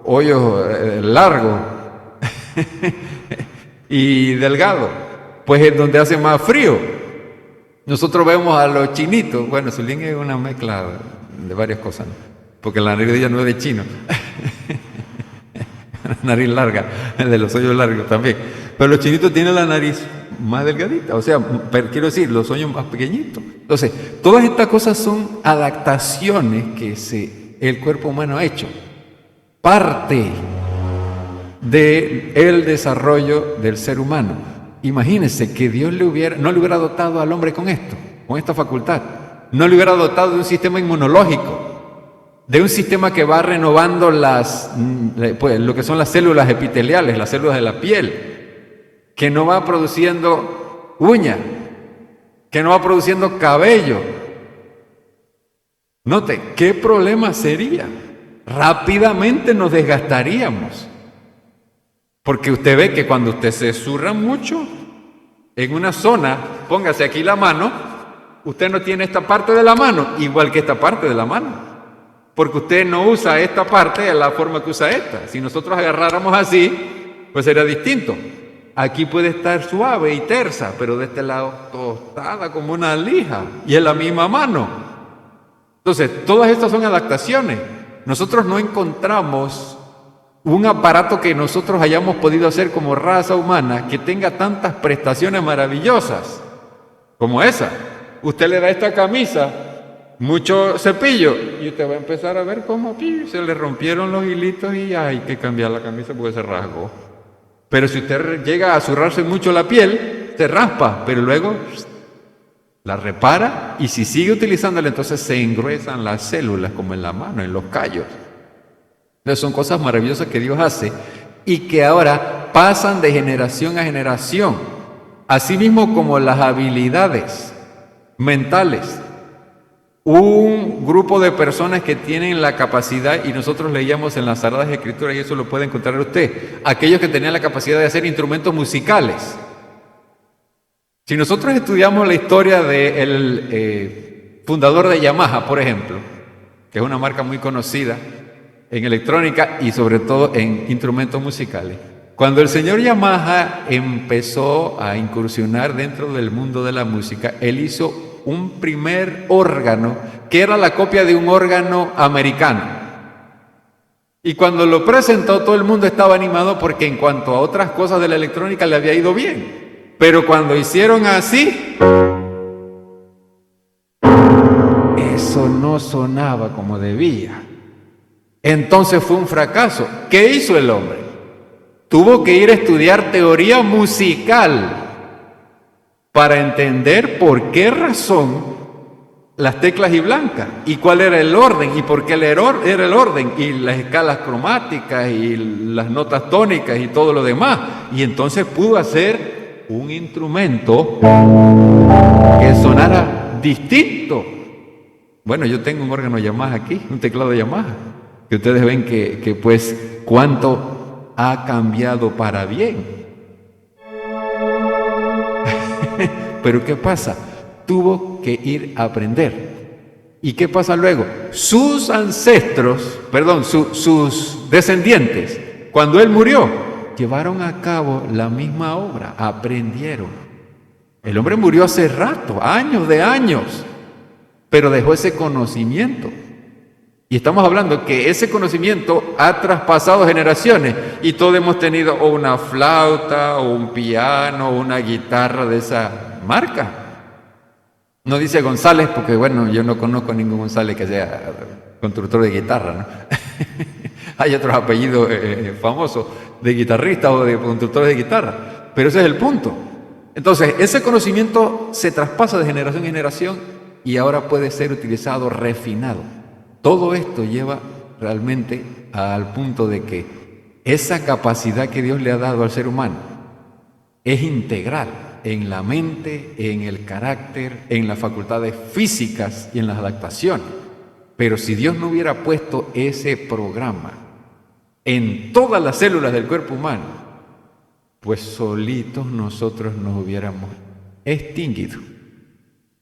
hoyos largos y delgados, pues es donde hace más frío. Nosotros vemos a los chinitos, bueno, Zulín es una mezcla de varias cosas, ¿no? Porque la nariz de ella no es de chino. La nariz larga, de los hoyos largos también. Pero los chinitos tienen la nariz más delgadita, o sea, quiero decir, los hoyos más pequeñitos. Entonces, todas estas cosas son adaptaciones que el cuerpo humano ha hecho. Parte del desarrollo del ser humano. Imagínense que Dios no le hubiera dotado al hombre con esto, con esta facultad. No le hubiera dotado de un sistema inmunológico, de un sistema que va renovando lo que son las células epiteliales, las células de la piel, que no va produciendo uña, que no va produciendo cabello. Note, ¿qué problema sería? Rápidamente nos desgastaríamos. Porque usted ve que cuando usted se zurra mucho en una zona, póngase aquí la mano, usted no tiene esta parte de la mano, igual que esta parte de la mano. Porque usted no usa esta parte de la forma que usa esta. Si nosotros agarráramos así, pues sería distinto. Aquí puede estar suave y tersa, pero de este lado tostada como una lija, y es la misma mano. Entonces, todas estas son adaptaciones. Nosotros no encontramos un aparato que nosotros hayamos podido hacer como raza humana que tenga tantas prestaciones maravillosas como esa. Usted le da esta camisa mucho cepillo y usted va a empezar a ver cómo se le rompieron los hilitos y hay que cambiar la camisa porque se rasgó. Pero si usted llega a zurrarse mucho la piel, se raspa, pero luego la repara, y si sigue utilizándola, entonces se engruesan las células, como en la mano, en los callos. Entonces son cosas maravillosas que Dios hace y que ahora pasan de generación a generación, asimismo como las habilidades mentales. Un grupo de personas que tienen la capacidad, y nosotros leíamos en las Sagradas Escrituras, y eso lo puede encontrar usted, aquellos que tenían la capacidad de hacer instrumentos musicales. Si nosotros estudiamos la historia del fundador de Yamaha, por ejemplo, que es una marca muy conocida en electrónica y sobre todo en instrumentos musicales, cuando el señor Yamaha empezó a incursionar dentro del mundo de la música, él hizo un primer órgano que era la copia de un órgano americano. Y cuando lo presentó, todo el mundo estaba animado porque en cuanto a otras cosas de la electrónica le había ido bien. Pero cuando hicieron así, eso no sonaba como debía. Entonces fue un fracaso. ¿Qué hizo el hombre? Tuvo que ir a estudiar teoría musical para entender por qué razón las teclas y blancas, y cuál era el orden, y por qué era el orden, y las escalas cromáticas, y las notas tónicas, y todo lo demás. Y entonces pudo hacer un instrumento que sonara distinto. Bueno, yo tengo un órgano Yamaha aquí, un teclado Yamaha, que ustedes ven que pues cuánto ha cambiado para bien. Pero ¿qué pasa? Tuvo que ir a aprender. ¿Y qué pasa luego? Sus descendientes, cuando él murió, llevaron a cabo la misma obra, aprendieron. El hombre murió hace rato, años de años, pero dejó ese conocimiento. Y estamos hablando que ese conocimiento ha traspasado generaciones, y todos hemos tenido o una flauta, o un piano, o una guitarra de esa marca. No dice González, porque bueno, yo no conozco ningún González que sea constructor de guitarra, ¿no? Hay otros apellidos famosos de guitarristas o de constructores de guitarra, pero ese es el punto. Entonces, ese conocimiento se traspasa de generación en generación y ahora puede ser utilizado refinado. Todo esto lleva realmente al punto de que esa capacidad que Dios le ha dado al ser humano es integral en la mente, en el carácter, en las facultades físicas y en las adaptaciones. Pero si Dios no hubiera puesto ese programa en todas las células del cuerpo humano, pues solitos nosotros nos hubiéramos extinguido.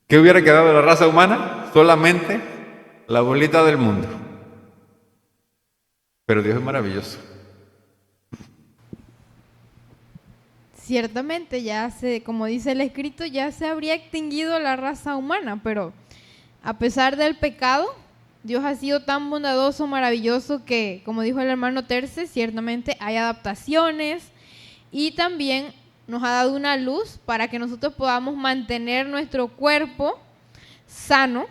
¿Qué hubiera quedado de la raza humana? Solamente la bolita del mundo. Pero Dios es maravilloso. Ciertamente, como dice el escrito, ya se habría extinguido la raza humana, pero a pesar del pecado, Dios ha sido tan bondadoso, maravilloso, que, como dijo el hermano Terce, ciertamente hay adaptaciones, y también nos ha dado una luz para que nosotros podamos mantener nuestro cuerpo sano.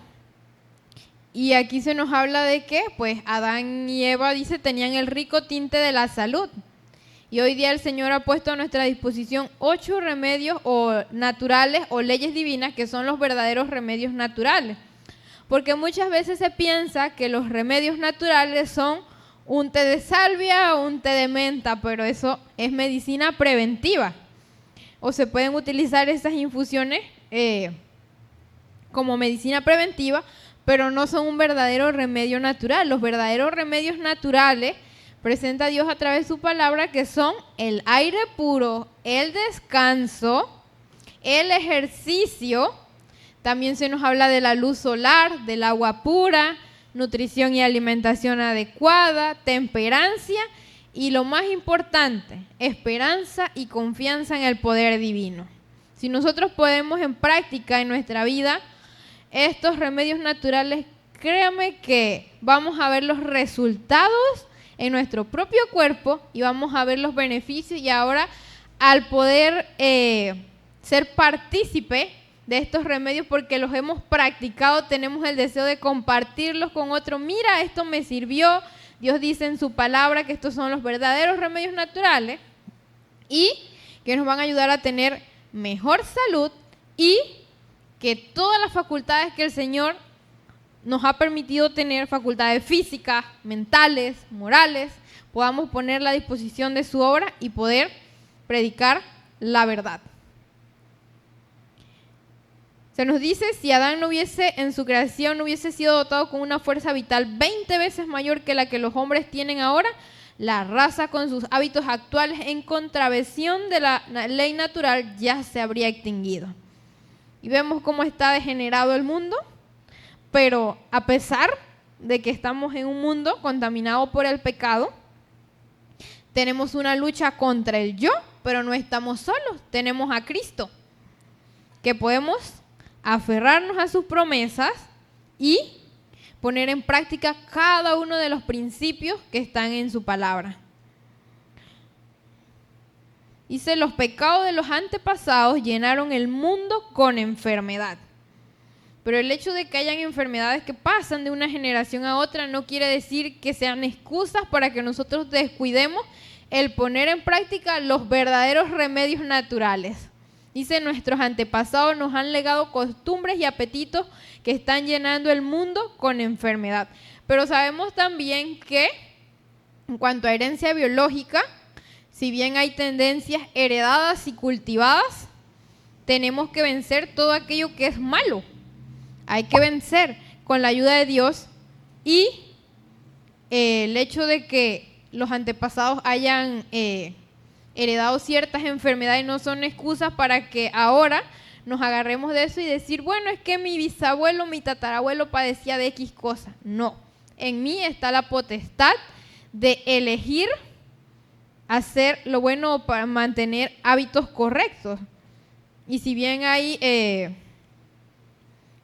Y aquí se nos habla de que, pues, Adán y Eva, dice, tenían el rico tinte de la salud. Y hoy día el Señor ha puesto a nuestra disposición 8 remedios o naturales o leyes divinas, que son los verdaderos remedios naturales. Porque muchas veces se piensa que los remedios naturales son un té de salvia o un té de menta, pero eso es medicina preventiva. O se pueden utilizar esas infusiones como medicina preventiva, pero no son un verdadero remedio natural. Los verdaderos remedios naturales presenta Dios a través de su palabra, que son el aire puro, el descanso, el ejercicio. También se nos habla de la luz solar, del agua pura, nutrición y alimentación adecuada, temperancia y, lo más importante, esperanza y confianza en el poder divino. Si nosotros ponemos en práctica en nuestra vida estos remedios naturales, créame que vamos a ver los resultados en nuestro propio cuerpo y vamos a ver los beneficios. Y ahora, al poder ser partícipe de estos remedios, porque los hemos practicado, tenemos el deseo de compartirlos con otros. Mira, esto me sirvió. Dios dice en su palabra que estos son los verdaderos remedios naturales y que nos van a ayudar a tener mejor salud, y que todas las facultades que el Señor nos ha permitido tener, facultades físicas, mentales, morales, podamos ponerla a disposición de su obra y poder predicar la verdad. Se nos dice, si Adán en su creación no hubiese sido dotado con una fuerza vital 20 veces mayor que la que los hombres tienen ahora, la raza con sus hábitos actuales en contravención de la ley natural ya se habría extinguido. Y vemos cómo está degenerado el mundo. Pero a pesar de que estamos en un mundo contaminado por el pecado, tenemos una lucha contra el yo, pero no estamos solos. Tenemos a Cristo, que podemos aferrarnos a sus promesas y poner en práctica cada uno de los principios que están en su palabra. Dice, los pecados de los antepasados llenaron el mundo con enfermedad. Pero el hecho de que hayan enfermedades que pasan de una generación a otra no quiere decir que sean excusas para que nosotros descuidemos el poner en práctica los verdaderos remedios naturales. Dice, nuestros antepasados nos han legado costumbres y apetitos que están llenando el mundo con enfermedad. Pero sabemos también que en cuanto a herencia biológica, si bien hay tendencias heredadas y cultivadas, tenemos que vencer todo aquello que es malo. Hay que vencer con la ayuda de Dios, y el hecho de que los antepasados hayan heredado ciertas enfermedades no son excusas para que ahora nos agarremos de eso y decir, bueno, es que mi bisabuelo, mi tatarabuelo padecía de X cosa. No, en mí está la potestad de elegir hacer lo bueno para mantener hábitos correctos. Y si bien hay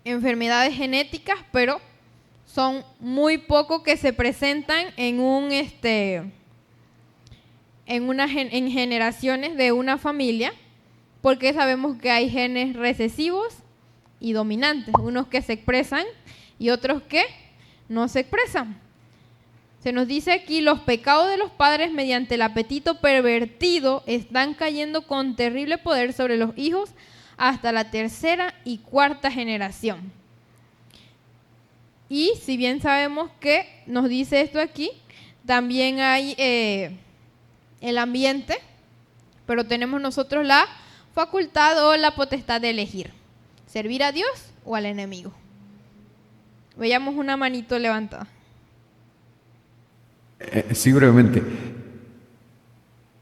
enfermedades genéticas, pero son muy pocos que se presentan en generaciones de una familia, porque sabemos que hay genes recesivos y dominantes, unos que se expresan y otros que no se expresan. Se nos dice aquí, los pecados de los padres mediante el apetito pervertido están cayendo con terrible poder sobre los hijos hasta la tercera y cuarta generación. Y si bien sabemos que nos dice esto aquí, también hay el ambiente, pero tenemos nosotros la facultad o la potestad de elegir, servir a Dios o al enemigo. Veamos una manito levantada. Sí, brevemente.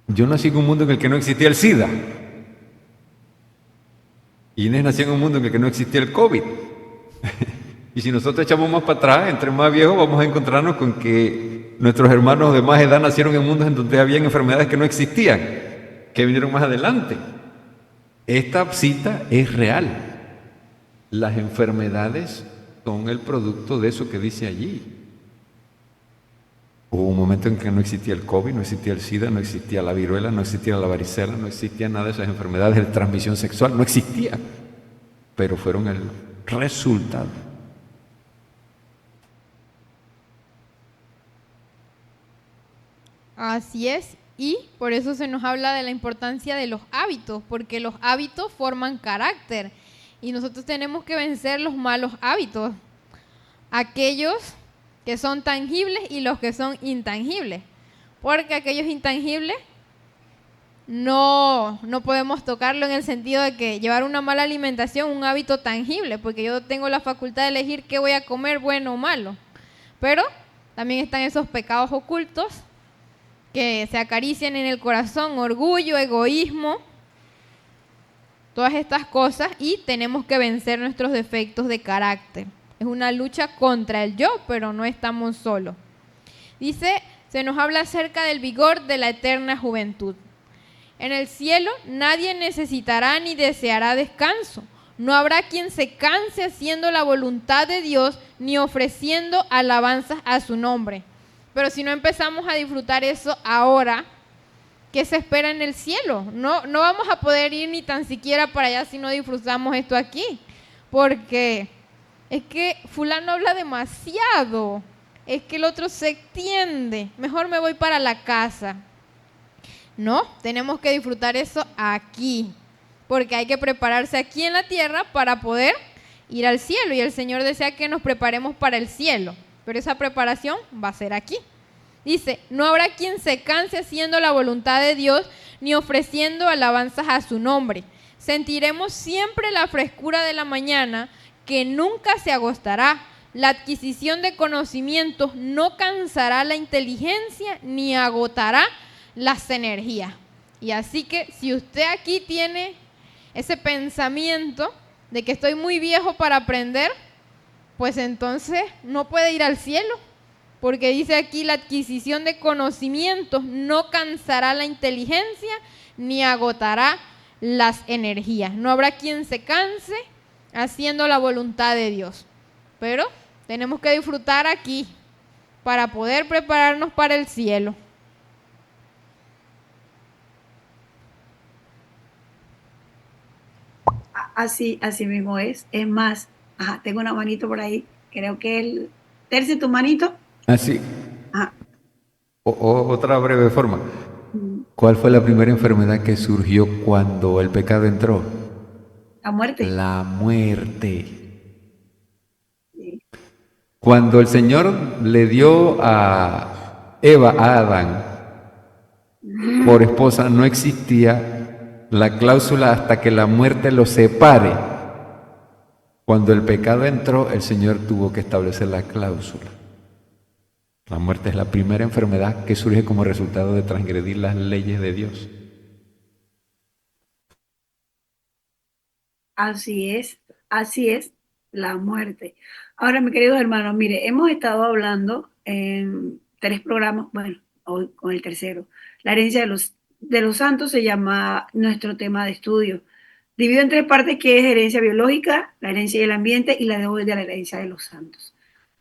Yo nací en un mundo en el que no existía el SIDA. Inés nació en un mundo en el que no existía el COVID. Y si nosotros echamos más para atrás, entre más viejos, vamos a encontrarnos con que nuestros hermanos de más edad nacieron en mundos en donde había enfermedades que no existían, que vinieron más adelante. Esta cita es real. Las enfermedades son el producto de eso que dice allí. Hubo un momento en que no existía el COVID, no existía el SIDA, no existía la viruela, no existía la varicela, no existía nada de esas enfermedades de transmisión sexual, no existía, pero fueron el resultado. Así es, y por eso se nos habla de la importancia de los hábitos, porque los hábitos forman carácter y nosotros tenemos que vencer los malos hábitos, aquellos que son tangibles y los que son intangibles, porque aquellos intangibles no podemos tocarlo en el sentido de que llevar una mala alimentación, un hábito tangible, porque yo tengo la facultad de elegir qué voy a comer, bueno o malo, pero también están esos pecados ocultos que se acarician en el corazón, orgullo, egoísmo, todas estas cosas, y tenemos que vencer nuestros defectos de carácter. Es una lucha contra el yo, pero no estamos solos. Dice, se nos habla acerca del vigor de la eterna juventud. En el cielo nadie necesitará ni deseará descanso. No habrá quien se canse haciendo la voluntad de Dios ni ofreciendo alabanzas a su nombre. Pero si no empezamos a disfrutar eso ahora, ¿qué se espera en el cielo? No vamos a poder ir ni tan siquiera para allá si no disfrutamos esto aquí, porque es que fulano habla demasiado, es que el otro se extiende, mejor me voy para la casa. No, tenemos que disfrutar eso aquí, porque hay que prepararse aquí en la tierra para poder ir al cielo, y el Señor desea que nos preparemos para el cielo, pero esa preparación va a ser aquí. Dice, no habrá quien se canse haciendo la voluntad de Dios ni ofreciendo alabanzas a su nombre. Sentiremos siempre la frescura de la mañana que nunca se agostará. La adquisición de conocimientos no cansará la inteligencia ni agotará las energías. Y así que si usted aquí tiene ese pensamiento de que estoy muy viejo para aprender, pues entonces no puede ir al cielo, porque dice aquí, la adquisición de conocimientos no cansará la inteligencia ni agotará las energías. No habrá quien se canse haciendo la voluntad de Dios, pero tenemos que disfrutar aquí para poder prepararnos para el cielo. Así mismo es. Es más, tengo una manito por ahí. Creo que el tercio tu manito. Así. Otra breve forma. ¿Cuál fue la primera enfermedad que surgió cuando el pecado entró? La muerte. La muerte. Sí. Cuando el Señor le dio a Eva, a Adán, por esposa, no existía la cláusula hasta que la muerte los separe. Cuando el pecado entró, el Señor tuvo que establecer la cláusula. La muerte es la primera enfermedad que surge como resultado de transgredir las leyes de Dios. Así es la muerte. Ahora, mis queridos hermanos, mire, hemos estado hablando en 3 programas, bueno, hoy con el tercero. La herencia de los santos se llama nuestro tema de estudio. Dividido en 3 partes, que es herencia biológica, la herencia del ambiente y la de hoy de la herencia de los santos.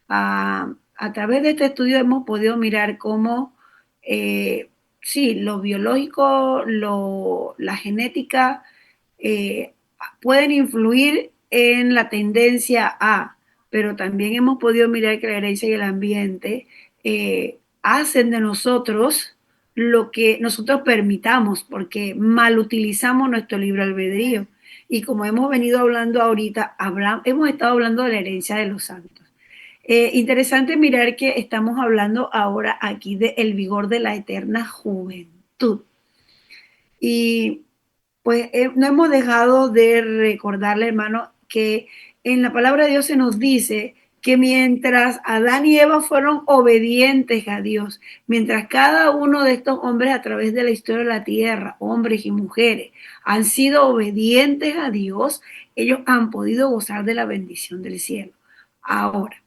A través de este estudio hemos podido mirar cómo, sí, lo biológico, la genética, eh, pueden influir en la tendencia a, pero también hemos podido mirar que la herencia y el ambiente hacen de nosotros lo que nosotros permitamos, porque mal utilizamos nuestro libre albedrío. Y como hemos venido hablando ahorita, hemos estado hablando de la herencia de los santos. Interesante mirar que estamos hablando ahora aquí del vigor de la eterna juventud. Y pues no hemos dejado de recordarle, hermano, que en la palabra de Dios se nos dice que mientras Adán y Eva fueron obedientes a Dios, mientras cada uno de estos hombres a través de la historia de la tierra, hombres y mujeres, han sido obedientes a Dios, ellos han podido gozar de la bendición del cielo. Ahora,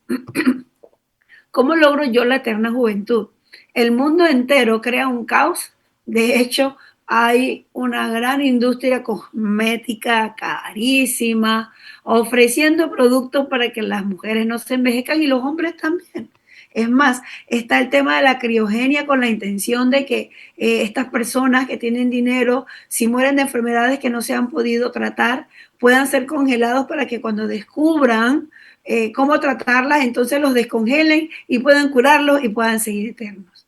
¿cómo logro yo la eterna juventud? El mundo entero crea un caos. De hecho, hay una gran industria cosmética carísima, ofreciendo productos para que las mujeres no se envejezcan y los hombres también. Es más, está el tema de la criogenia con la intención de que estas personas que tienen dinero, si mueren de enfermedades que no se han podido tratar, puedan ser congelados para que cuando descubran cómo tratarlas, entonces los descongelen y puedan curarlos y puedan seguir eternos.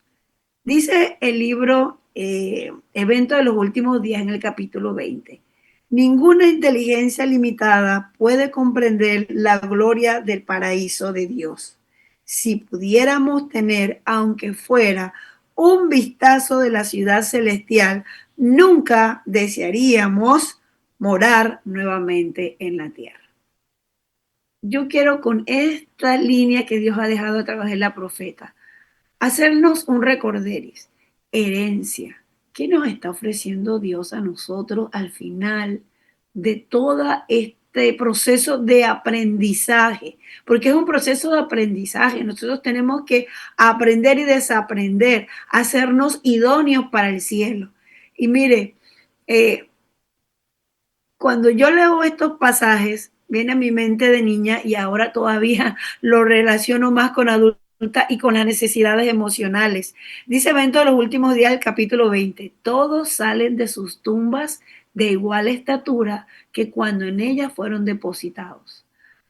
Dice el libro Evento de los Últimos Días en el capítulo 20. Ninguna inteligencia limitada puede comprender la gloria del paraíso de Dios. Si pudiéramos tener, aunque fuera un vistazo de la ciudad celestial, nunca desearíamos morar nuevamente en la tierra. Yo quiero, con esta línea que Dios ha dejado a través de la profeta, hacernos un recorderis, herencia. ¿Qué nos está ofreciendo Dios a nosotros al final de todo este proceso de aprendizaje? Porque es un proceso de aprendizaje. Nosotros tenemos que aprender y desaprender, hacernos idóneos para el cielo. Y mire, cuando yo leo estos pasajes, viene a mi mente de niña y ahora todavía lo relaciono más con adulta y con las necesidades emocionales. Dice Evento de los Últimos Días, el capítulo 20, todos salen de sus tumbas de igual estatura que cuando en ellas fueron depositados.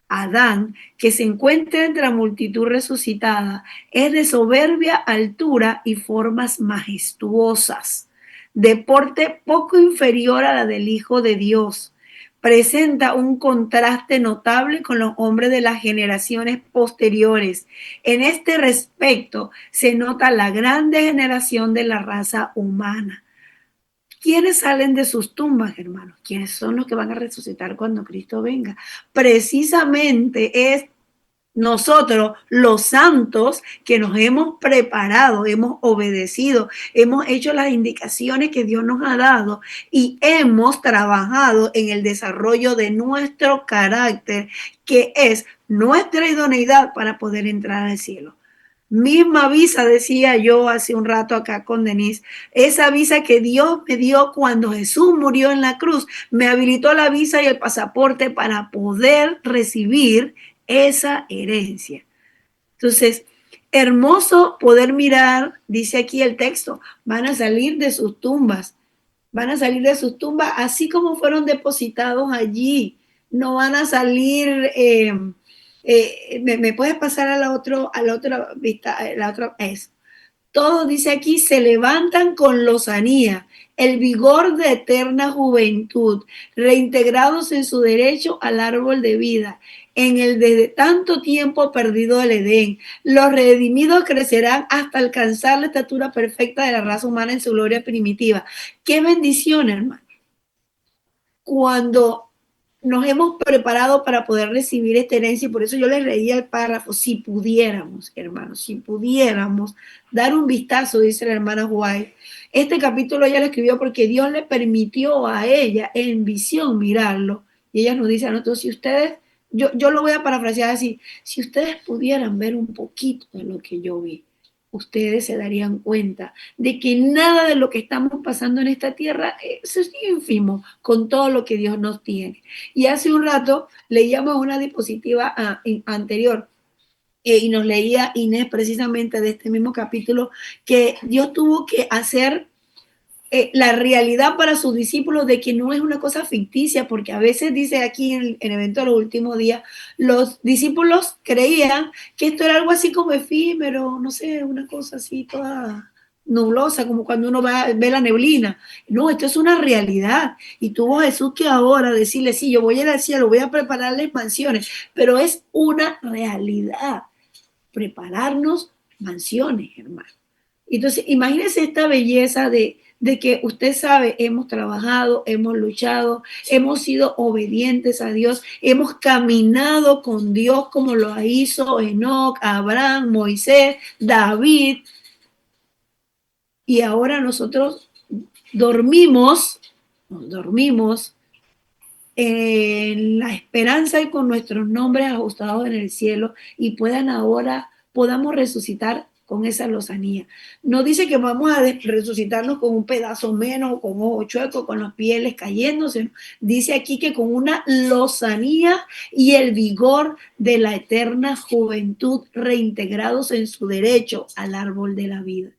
Adán, que se encuentra entre la multitud resucitada, es de soberbia altura y formas majestuosas, de porte poco inferior a la del Hijo de Dios. Presenta un contraste notable con los hombres de las generaciones posteriores. En este respecto se nota la gran degeneración de la raza humana. ¿Quiénes salen de sus tumbas, hermanos? ¿Quiénes son los que van a resucitar cuando Cristo venga? Precisamente es nosotros, los santos, que nos hemos preparado, hemos obedecido, hemos hecho las indicaciones que Dios nos ha dado y hemos trabajado en el desarrollo de nuestro carácter, que es nuestra idoneidad para poder entrar al cielo. Misma visa, decía yo hace un rato acá con Denise, esa visa que Dios me dio cuando Jesús murió en la cruz, me habilitó la visa y el pasaporte para poder recibir esa herencia. Entonces, hermoso poder mirar, dice aquí el texto, van a salir de sus tumbas, van a salir de sus tumbas así como fueron depositados allí, no van a salir... ¿me puedes pasar a la otra vista? La otra es. todos, dice aquí, se levantan con lozanía, el vigor de eterna juventud, reintegrados en su derecho al árbol de vida, en el desde tanto tiempo perdido del Edén. Los redimidos crecerán hasta alcanzar la estatura perfecta de la raza humana en su gloria primitiva. ¡Qué bendición, hermano! Cuando nos hemos preparado para poder recibir esta herencia, y por eso yo les leía el párrafo, si pudiéramos, hermanos, si pudiéramos dar un vistazo, dice la hermana White. Este capítulo ella lo escribió porque Dios le permitió a ella en visión mirarlo, y ella nos dice a nosotros, si ustedes, yo lo voy a parafrasear así, si ustedes pudieran ver un poquito de lo que yo vi, ustedes se darían cuenta de que nada de lo que estamos pasando en esta tierra es ínfimo con todo lo que Dios nos tiene. Y hace un rato leíamos una diapositiva anterior y nos leía Inés precisamente de este mismo capítulo que Dios tuvo que hacer la realidad para sus discípulos de que no es una cosa ficticia, porque a veces dice aquí en el evento de los últimos días, los discípulos creían que esto era algo así como efímero, no sé, una cosa así toda nublosa, como cuando uno ve la neblina. No, esto es una realidad. Y tuvo Jesús que ahora decirle, sí, yo voy a ir al cielo, voy a prepararles mansiones, pero es una realidad. Prepararnos mansiones, hermano. Entonces, imagínense esta belleza de que usted sabe, hemos trabajado, hemos luchado, hemos sido obedientes a Dios, hemos caminado con Dios como lo hizo Enoc, Abraham, Moisés, David, y ahora nosotros dormimos en la esperanza y con nuestros nombres ajustados en el cielo y podamos resucitar con esa lozanía. No dice que vamos a resucitarnos con un pedazo menos o con ojo chueco, con las pieles cayéndose. Dice aquí que con una lozanía y el vigor de la eterna juventud reintegrados en su derecho al árbol de la vida.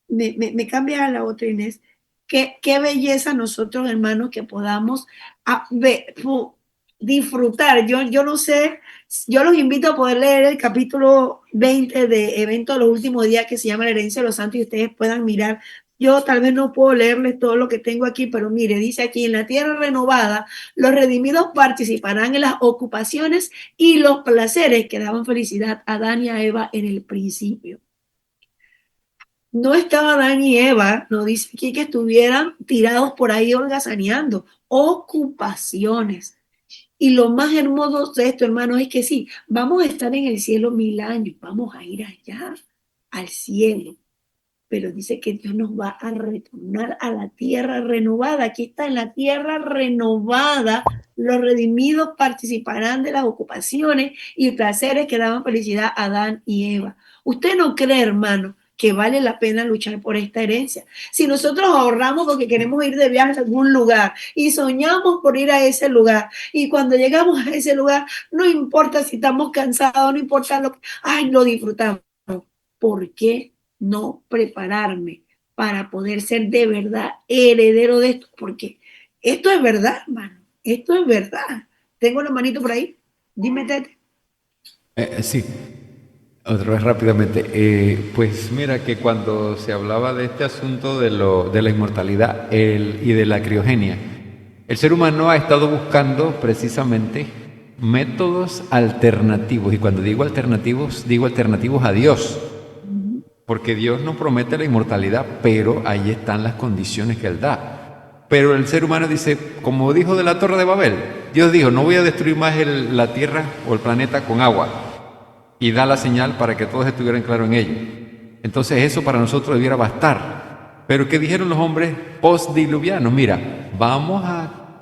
Me cambia a la otra, Inés. Qué belleza nosotros, hermanos, que podamos disfrutar. Yo no sé, yo los invito a poder leer el capítulo 20 de Evento de los Últimos Días que se llama La Herencia de los Santos y ustedes puedan mirar. Yo tal vez no puedo leerles todo lo que tengo aquí, pero mire, dice aquí, en la tierra renovada, los redimidos participarán en las ocupaciones y los placeres que daban felicidad a Adán y a Eva en el principio. No estaba Adán y Eva, no dice aquí que estuvieran tirados por ahí holgazaneando, ocupaciones. Y lo más hermoso de esto, hermano, es que sí, vamos a estar en el cielo 1000 años, vamos a ir allá, al cielo. Pero dice que Dios nos va a retornar a la tierra renovada. Aquí está, en la tierra renovada, los redimidos participarán de las ocupaciones y placeres que daban felicidad a Adán y Eva. ¿Usted no cree, hermano, que vale la pena luchar por esta herencia? Si nosotros ahorramos porque queremos ir de viaje a algún lugar y soñamos por ir a ese lugar, y cuando llegamos a ese lugar, no importa si estamos cansados, no importa lo que, lo disfrutamos. ¿Por qué no prepararme para poder ser de verdad heredero de esto? Porque esto es verdad, hermano, esto es verdad. Tengo una manito por ahí, dime, Tete. Sí, otra vez rápidamente. Pues mira que cuando se hablaba de este asunto de la inmortalidad y de la criogenia, el ser humano ha estado buscando precisamente métodos alternativos, y cuando digo alternativos a Dios, porque Dios nos promete la inmortalidad, pero ahí están las condiciones que Él da. Pero el ser humano dice, como dijo de la Torre de Babel, Dios dijo, no voy a destruir más la tierra o el planeta con agua, y da la señal para que todos estuvieran claros en ello. Entonces eso para nosotros debiera bastar. Pero ¿qué dijeron los hombres postdiluvianos? Mira, vamos a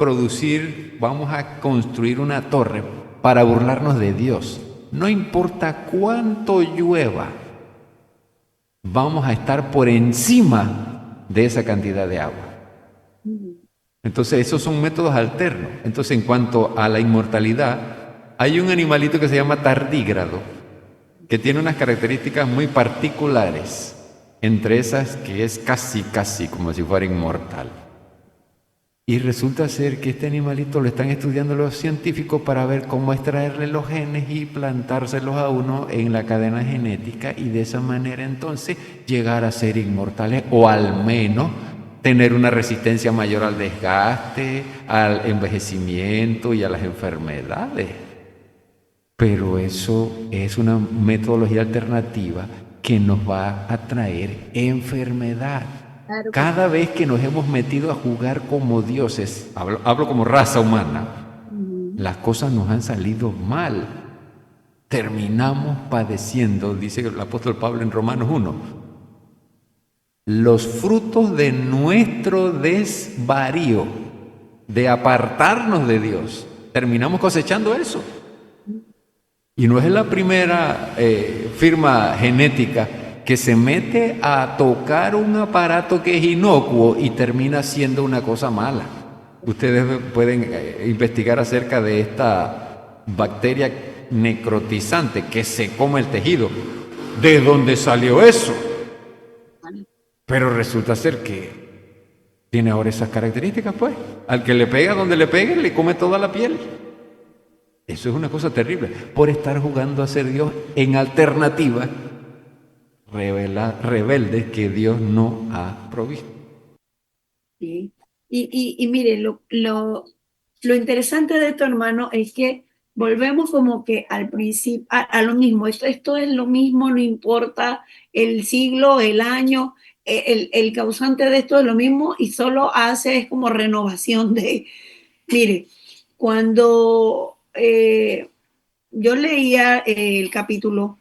construir una torre para burlarnos de Dios. No importa cuánto llueva, vamos a estar por encima de esa cantidad de agua. Entonces esos son métodos alternos. Entonces, en cuanto a la inmortalidad, hay un animalito que se llama tardígrado, que tiene unas características muy particulares, entre esas que es casi como si fuera inmortal. Y resulta ser que este animalito lo están estudiando los científicos para ver cómo extraerle los genes y plantárselos a uno en la cadena genética y de esa manera entonces llegar a ser inmortales o al menos tener una resistencia mayor al desgaste, al envejecimiento y a las enfermedades. Pero eso es una metodología alternativa que nos va a traer enfermedad. Claro que Cada vez que nos hemos metido a jugar como dioses, hablo como raza humana, sí. las cosas nos han salido mal. Terminamos padeciendo, dice el apóstol Pablo en Romanos 1, los frutos de nuestro desvarío, de apartarnos de Dios. Terminamos cosechando eso. Y no es la primera firma genética que se mete a tocar un aparato que es inocuo y termina siendo una cosa mala. Ustedes pueden investigar acerca de esta bacteria necrotizante que se come el tejido. ¿De dónde salió eso? Pero resulta ser que tiene ahora esas características, pues. Al que le pega donde le pegue, le come toda la piel. Eso es una cosa terrible. Por estar jugando a ser Dios en alternativa, rebeldes que Dios no ha provisto. Sí. Y mire, lo interesante de esto, hermano, es que volvemos como que al principio, a lo mismo. Esto es lo mismo, no importa el siglo, el año, el causante de esto es lo mismo y solo hace es como renovación de, mire, cuando yo leía el capítulo,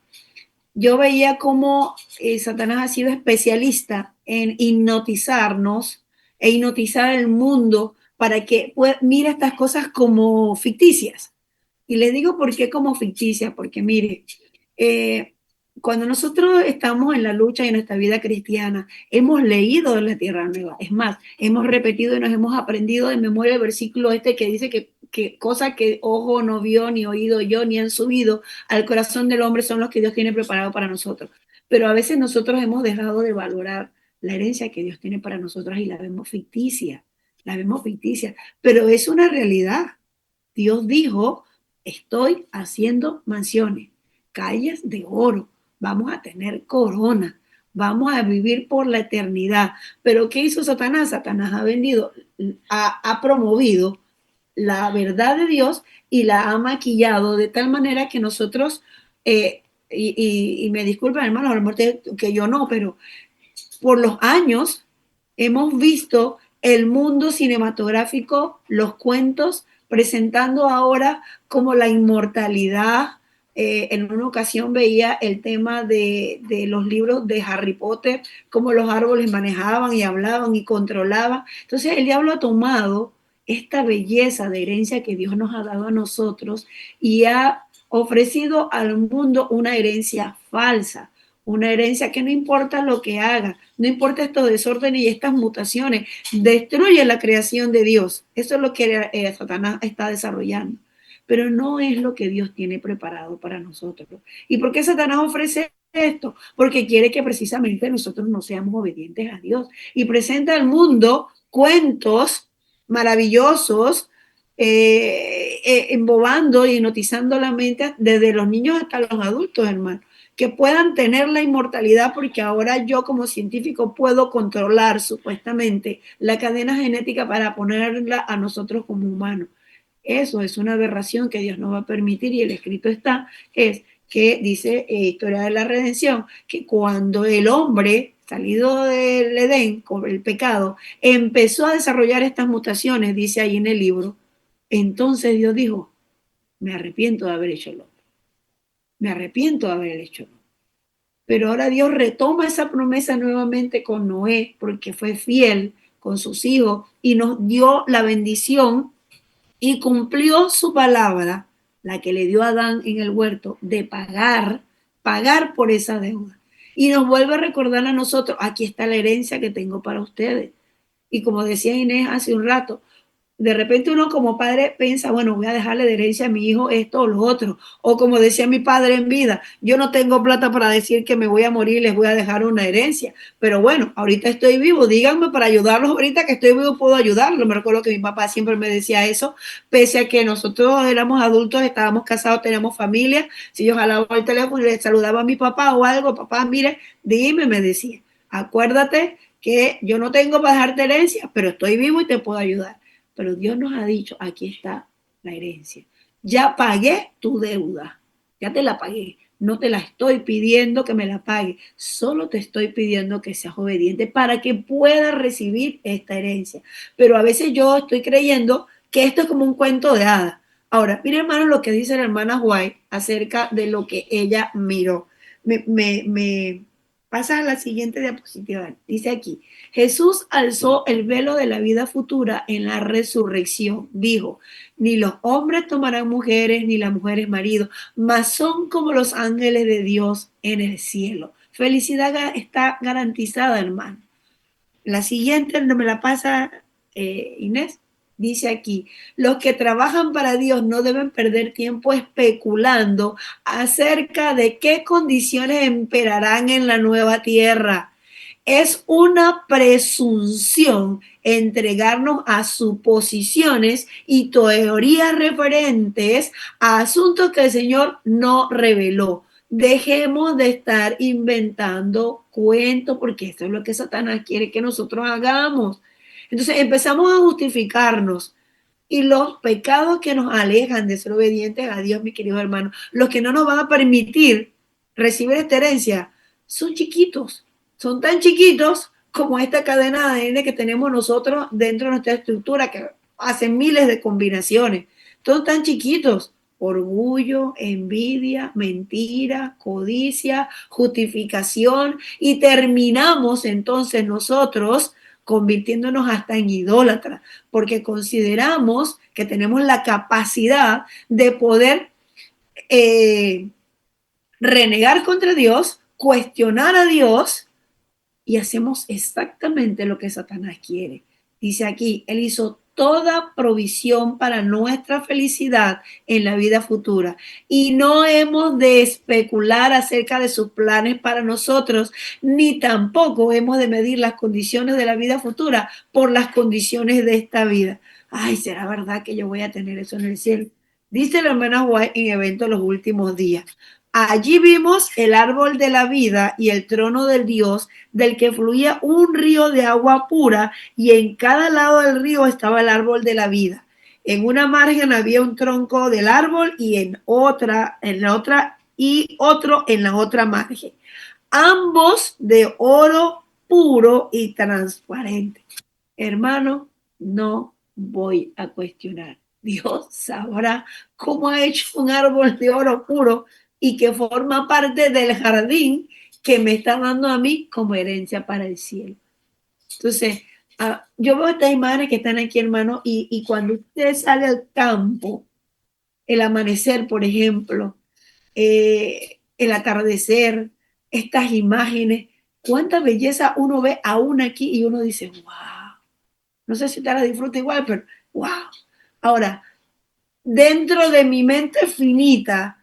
yo veía cómo Satanás ha sido especialista en hipnotizarnos e hipnotizar el mundo para que mire estas cosas como ficticias. Y les digo por qué como ficticias, porque mire, eh, cuando nosotros estamos en la lucha y en nuestra vida cristiana, hemos leído de la Tierra Nueva. Es más, hemos repetido y nos hemos aprendido de memoria el versículo este que dice que cosas que ojo no vio, ni oído yo, ni han subido al corazón del hombre son los que Dios tiene preparado para nosotros. Pero a veces nosotros hemos dejado de valorar la herencia que Dios tiene para nosotros y la vemos ficticia, pero es una realidad. Dios dijo, estoy haciendo mansiones, calles de oro, vamos a tener corona, vamos a vivir por la eternidad. Pero ¿qué hizo Satanás? Satanás ha vendido, ha promovido la verdad de Dios y la ha maquillado de tal manera que nosotros, y me disculpan hermanos, a lo mejor que yo no, pero por los años hemos visto el mundo cinematográfico, los cuentos, presentando ahora como la inmortalidad. En una ocasión veía el tema de los libros de Harry Potter, cómo los árboles manejaban y hablaban y controlaban. Entonces el diablo ha tomado esta belleza de herencia que Dios nos ha dado a nosotros y ha ofrecido al mundo una herencia falsa, una herencia que no importa lo que haga, no importa estos desórdenes y estas mutaciones, destruye la creación de Dios. Eso es lo que Satanás está desarrollando, pero no es lo que Dios tiene preparado para nosotros. ¿Y por qué Satanás ofrece esto? Porque quiere que precisamente nosotros no seamos obedientes a Dios y presenta al mundo cuentos maravillosos, embobando y hipnotizando la mente desde los niños hasta los adultos, hermano, que puedan tener la inmortalidad, porque ahora yo como científico puedo controlar supuestamente la cadena genética para ponerla a nosotros como humanos. Eso es una aberración que Dios no va a permitir y el escrito está, es que dice Historia de la Redención, que cuando el hombre salido del Edén con el pecado, empezó a desarrollar estas mutaciones, dice ahí en el libro, entonces Dios dijo, me arrepiento de haber hecho lo otro, me arrepiento de haber hecho lo otro. Pero ahora Dios retoma esa promesa nuevamente con Noé, porque fue fiel con sus hijos y nos dio la bendición y cumplió su palabra, la que le dio a Adán en el huerto, de pagar por esa deuda. Y nos vuelve a recordar a nosotros, aquí está la herencia que tengo para ustedes. Y como decía Inés hace un rato, de repente uno como padre piensa, bueno, voy a dejarle de herencia a mi hijo esto o lo otro. O como decía mi padre en vida, yo no tengo plata para decir que me voy a morir y les voy a dejar una herencia. Pero bueno, ahorita estoy vivo, díganme para ayudarlos, ahorita que estoy vivo puedo ayudarlos. Me recuerdo que mi papá siempre me decía eso, pese a que nosotros éramos adultos, estábamos casados, teníamos familia. Si yo jalaba el teléfono y le saludaba a mi papá o algo, papá, mire, dime, me decía, acuérdate que yo no tengo para dejarte herencia, pero estoy vivo y te puedo ayudar. Pero Dios nos ha dicho, aquí está la herencia. Ya pagué tu deuda, ya te la pagué. No te la estoy pidiendo que me la pague, solo te estoy pidiendo que seas obediente para que puedas recibir esta herencia. Pero a veces yo estoy creyendo que esto es como un cuento de hadas. Ahora, mire hermano lo que dice la hermana White acerca de lo que ella miró. Me pasa a la siguiente diapositiva. Dice aquí, Jesús alzó el velo de la vida futura en la resurrección. Dijo, ni los hombres tomarán mujeres, ni las mujeres maridos, mas son como los ángeles de Dios en el cielo. Felicidad está garantizada, hermano. La siguiente no me la pasa Inés. Dice aquí, los que trabajan para Dios no deben perder tiempo especulando acerca de qué condiciones imperarán en la nueva tierra. Es una presunción entregarnos a suposiciones y teorías referentes a asuntos que el Señor no reveló. Dejemos de estar inventando cuentos porque esto es lo que Satanás quiere que nosotros hagamos. Entonces empezamos a justificarnos y los pecados que nos alejan de ser obedientes a Dios, mi querido hermano, los que no nos van a permitir recibir esta herencia, son chiquitos, son tan chiquitos como esta cadena de ADN que tenemos nosotros dentro de nuestra estructura, que hacen miles de combinaciones, son tan chiquitos. Orgullo, envidia, mentira, codicia, justificación, y terminamos entonces nosotros convirtiéndonos hasta en idólatras, porque consideramos que tenemos la capacidad de poder renegar contra Dios, cuestionar a Dios, y hacemos exactamente lo que Satanás quiere. Dice aquí, Él hizo toda provisión para nuestra felicidad en la vida futura. Y no hemos de especular acerca de sus planes para nosotros, ni tampoco hemos de medir las condiciones de la vida futura por las condiciones de esta vida. Ay, ¿será verdad que yo voy a tener eso en el cielo? Dice la hermana White en Evento de los Últimos Días. Allí vimos el árbol de la vida y el trono del Dios, del que fluía un río de agua pura, y en cada lado del río estaba el árbol de la vida. En una margen había un tronco del árbol y en la otra y otro en la otra margen. Ambos de oro puro y transparente. Hermano, no voy a cuestionar. Dios sabrá cómo ha hecho un árbol de oro puro y que forma parte del jardín que me está dando a mí como herencia para el cielo. Entonces, yo veo estas imágenes que están aquí, hermano, y cuando usted sale al campo, el amanecer, por ejemplo, el atardecer, estas imágenes, cuánta belleza uno ve aún aquí y uno dice, wow. No sé si usted la disfruta igual, pero wow. Ahora, dentro de mi mente finita,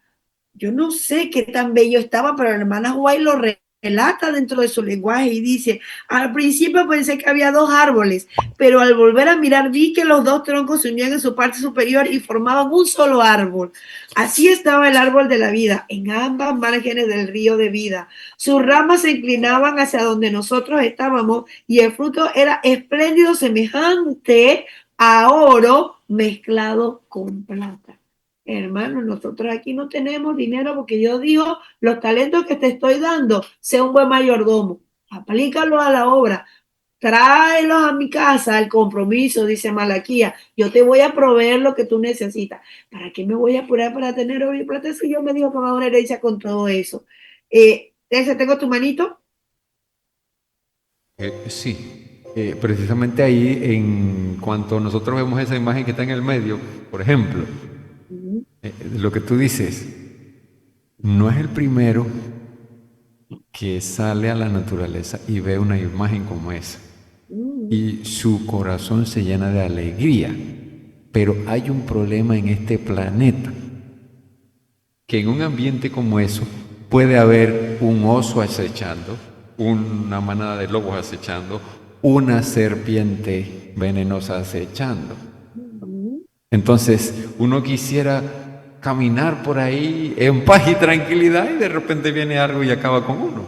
yo no sé qué tan bello estaba, pero la hermana White lo relata dentro de su lenguaje y dice, al principio pensé que había dos árboles, pero al volver a mirar vi que los dos troncos se unían en su parte superior y formaban un solo árbol. Así estaba el árbol de la vida, en ambas márgenes del río de vida. Sus ramas se inclinaban hacia donde nosotros estábamos y el fruto era espléndido, semejante a oro mezclado con plata. Hermano, nosotros aquí no tenemos dinero porque yo digo, los talentos que te estoy dando, sea un buen mayordomo, aplícalo a la obra, tráelos a mi casa, al compromiso, dice Malaquía, yo te voy a proveer lo que tú necesitas. ¿Para qué me voy a apurar para tener oro y plata si yo me digo que me va a una herencia con todo eso? ¿Tengo tu manito? Sí, precisamente ahí, en cuanto nosotros vemos esa imagen que está en el medio, por ejemplo, lo que tú dices, no es el primero que sale a la naturaleza y ve una imagen como esa y su corazón se llena de alegría Pero hay un problema en este planeta, que en un ambiente como eso puede haber un oso acechando, una manada de lobos acechando, una serpiente venenosa acechando. Entonces uno quisiera caminar por ahí en paz y tranquilidad y de repente viene algo y acaba con uno.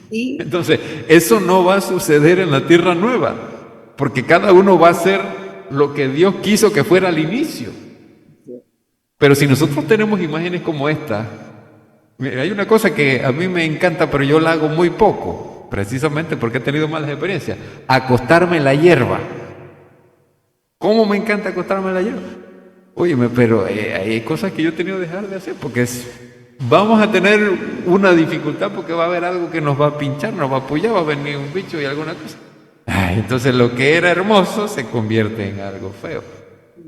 Sí, Entonces eso no va a suceder en la tierra nueva, porque cada uno va a hacer lo que Dios quiso que fuera al inicio. Pero si nosotros tenemos imágenes como esta, mira, hay una cosa que a mí me encanta, pero yo la hago muy poco, precisamente porque he tenido malas experiencias: acostarme en la hierba. ¿Cómo me encanta acostarme en la hierba? Óyeme, pero hay cosas que yo he tenido que dejar de hacer porque vamos a tener una dificultad, porque va a haber algo que nos va a pinchar, nos va a apoyar, va a venir un bicho y alguna cosa. Ay, entonces lo que era hermoso se convierte en algo feo.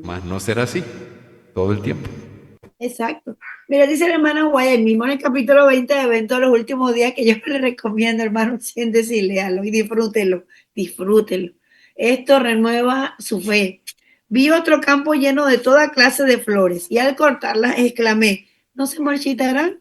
Mas no será así todo el tiempo. exacto. Mira, dice la hermana Guay, mismo en el capítulo 20 de Eventos de los Últimos Días, que yo le recomiendo, hermano, siéntese y léalo y disfrútelo, disfrútelo. Esto renueva su fe. Vi otro campo lleno de toda clase de flores y al cortarlas exclamé, ¿no se marchitarán?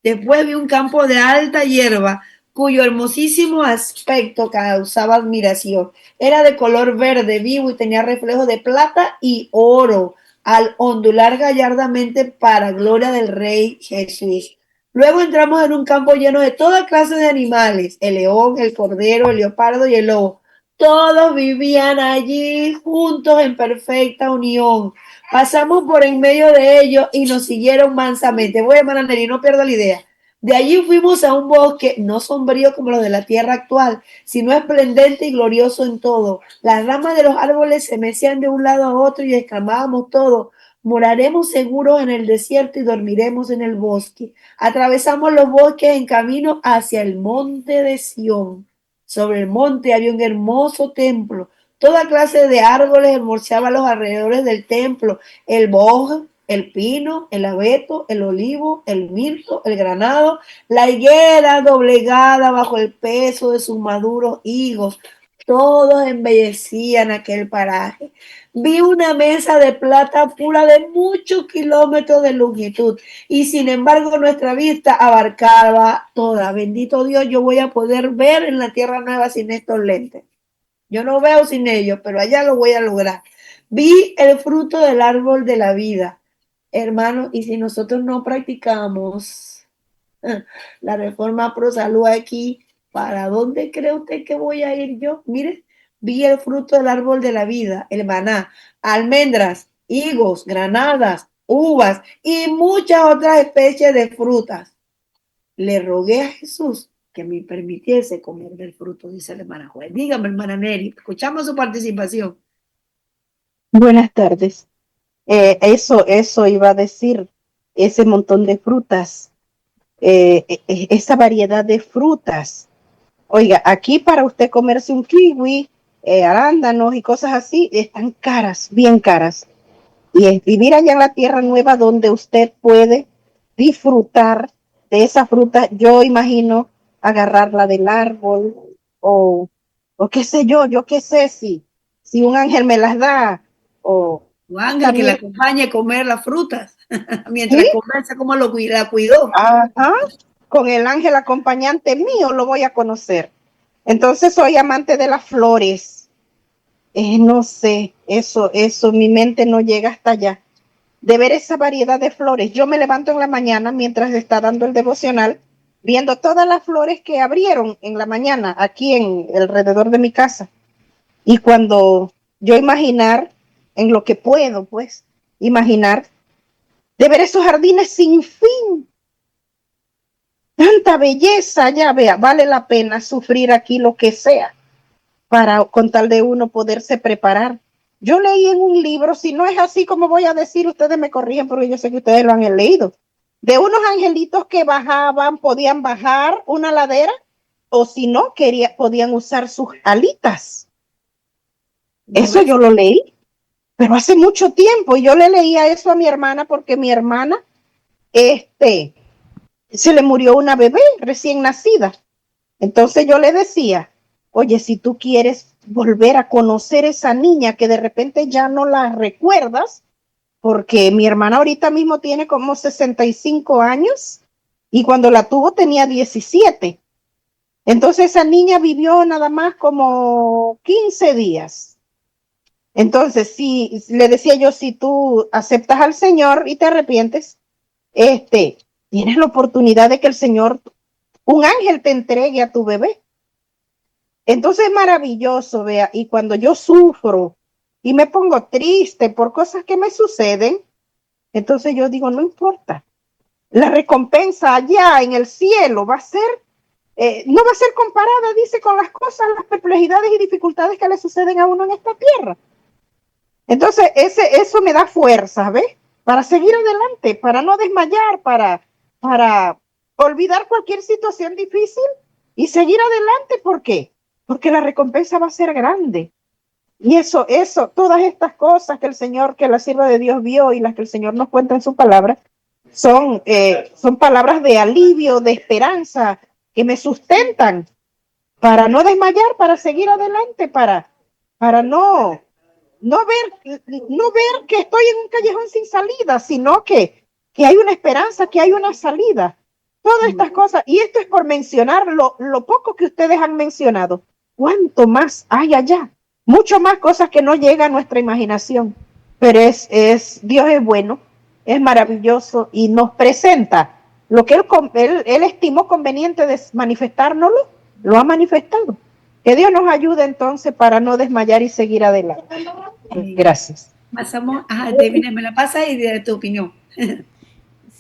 Después vi un campo de alta hierba cuyo hermosísimo aspecto causaba admiración. Era de color verde vivo y tenía reflejos de plata y oro al ondular gallardamente para gloria del Rey Jesús. Luego entramos en un campo lleno de toda clase de animales, el león, el cordero, el leopardo y el lobo. Todos vivían allí juntos en perfecta unión. Pasamos por en medio de ellos y nos siguieron mansamente. Voy, hermana Nelly, no pierdo la idea. De allí fuimos a un bosque no sombrío como los de la tierra actual, sino esplendente y glorioso en todo. Las ramas de los árboles se mecían de un lado a otro y exclamábamos todos, moraremos seguros en el desierto y dormiremos en el bosque. Atravesamos los bosques en camino hacia el monte de Sión. Sobre el monte había un hermoso templo. Toda clase de árboles hermoseaban los alrededores del templo, el boj, el pino, el abeto, el olivo, el mirto, el granado, la higuera doblegada bajo el peso de sus maduros higos. Todos embellecían aquel paraje. Vi una mesa de plata pura de muchos kilómetros de longitud y sin embargo nuestra vista abarcaba toda. Bendito Dios, yo voy a poder ver en la tierra nueva sin estos lentes. Yo no veo sin ellos, pero allá lo voy a lograr. Vi el fruto del árbol de la vida, hermano, y si nosotros no practicamos la reforma pro salud aquí, ¿para dónde cree usted que voy a ir yo? Mire, vi el fruto del árbol de la vida, el maná, almendras, higos, granadas, uvas y muchas otras especies de frutas. Le rogué a Jesús que me permitiese comer del fruto, dice la hermana Juez. Dígame, hermana Neri, escuchamos su participación. Buenas tardes. Eso iba a decir, ese montón de frutas, esa variedad de frutas. Oiga, aquí para usted comerse un kiwi, arándanos y cosas así, están caras, bien caras. Y es vivir allá en la tierra nueva donde usted puede disfrutar de esa fruta. Yo imagino agarrarla del árbol o qué sé yo qué sé si un ángel me las da o O ángel que también, la acompañe a comer las frutas mientras ¿sí? conversa cómo la cuidó. Ajá, con el ángel acompañante mío lo voy a conocer. Entonces soy amante de las flores. No sé, mi mente no llega hasta allá. De ver esa variedad de flores. Yo me levanto en la mañana mientras está dando el devocional, viendo todas las flores que abrieron en la mañana aquí en alrededor de mi casa. Y cuando yo imaginar en lo que puedo, pues, imaginar de ver esos jardines sin fin, tanta belleza, ya vea, vale la pena sufrir aquí lo que sea para con tal de uno poderse preparar. Yo leí en un libro, si no es así como voy a decir, ustedes me corrigen porque yo sé que ustedes lo han leído, de unos angelitos que bajaban, podían bajar una ladera o si no, podían usar sus alitas. Eso yo lo leí, pero hace mucho tiempo y yo le leía eso a mi hermana porque mi hermana, se le murió una bebé recién nacida. Entonces yo le decía, oye, si tú quieres volver a conocer esa niña que de repente ya no la recuerdas, porque mi hermana ahorita mismo tiene como 65 años y cuando la tuvo tenía 17. Entonces esa niña vivió nada más como 15 días. Entonces, si le decía yo, si tú aceptas al Señor y te arrepientes, tienes la oportunidad de que el Señor, un ángel te entregue a tu bebé. Entonces es maravilloso, vea, y cuando yo sufro y me pongo triste por cosas que me suceden, entonces yo digo, no importa, la recompensa allá en el cielo va a ser, no va a ser comparada, dice, con las cosas, las perplejidades y dificultades que le suceden a uno en esta tierra. Entonces eso me da fuerza, ¿ves? Para seguir adelante, para no desmayar, para olvidar cualquier situación difícil y seguir adelante. ¿Por qué? Porque la recompensa va a ser grande. Y eso, todas estas cosas que el Señor, que la sierva de Dios vio y las que el Señor nos cuenta en su palabra, son palabras de alivio, de esperanza, que me sustentan para no desmayar, para seguir adelante, para no ver que estoy en un callejón sin salida, sino que hay una esperanza, que hay una salida. Todas estas cosas, y esto es por mencionar lo poco que ustedes han mencionado. ¿Cuánto más hay allá? Mucho más cosas que no llega a nuestra imaginación. Pero Dios es bueno, es maravilloso y nos presenta lo que él estimó conveniente de manifestárnoslo, lo ha manifestado. Que Dios nos ayude entonces para no desmayar y seguir adelante. Gracias. Pasamos, Devina, me la pasa y de tu opinión.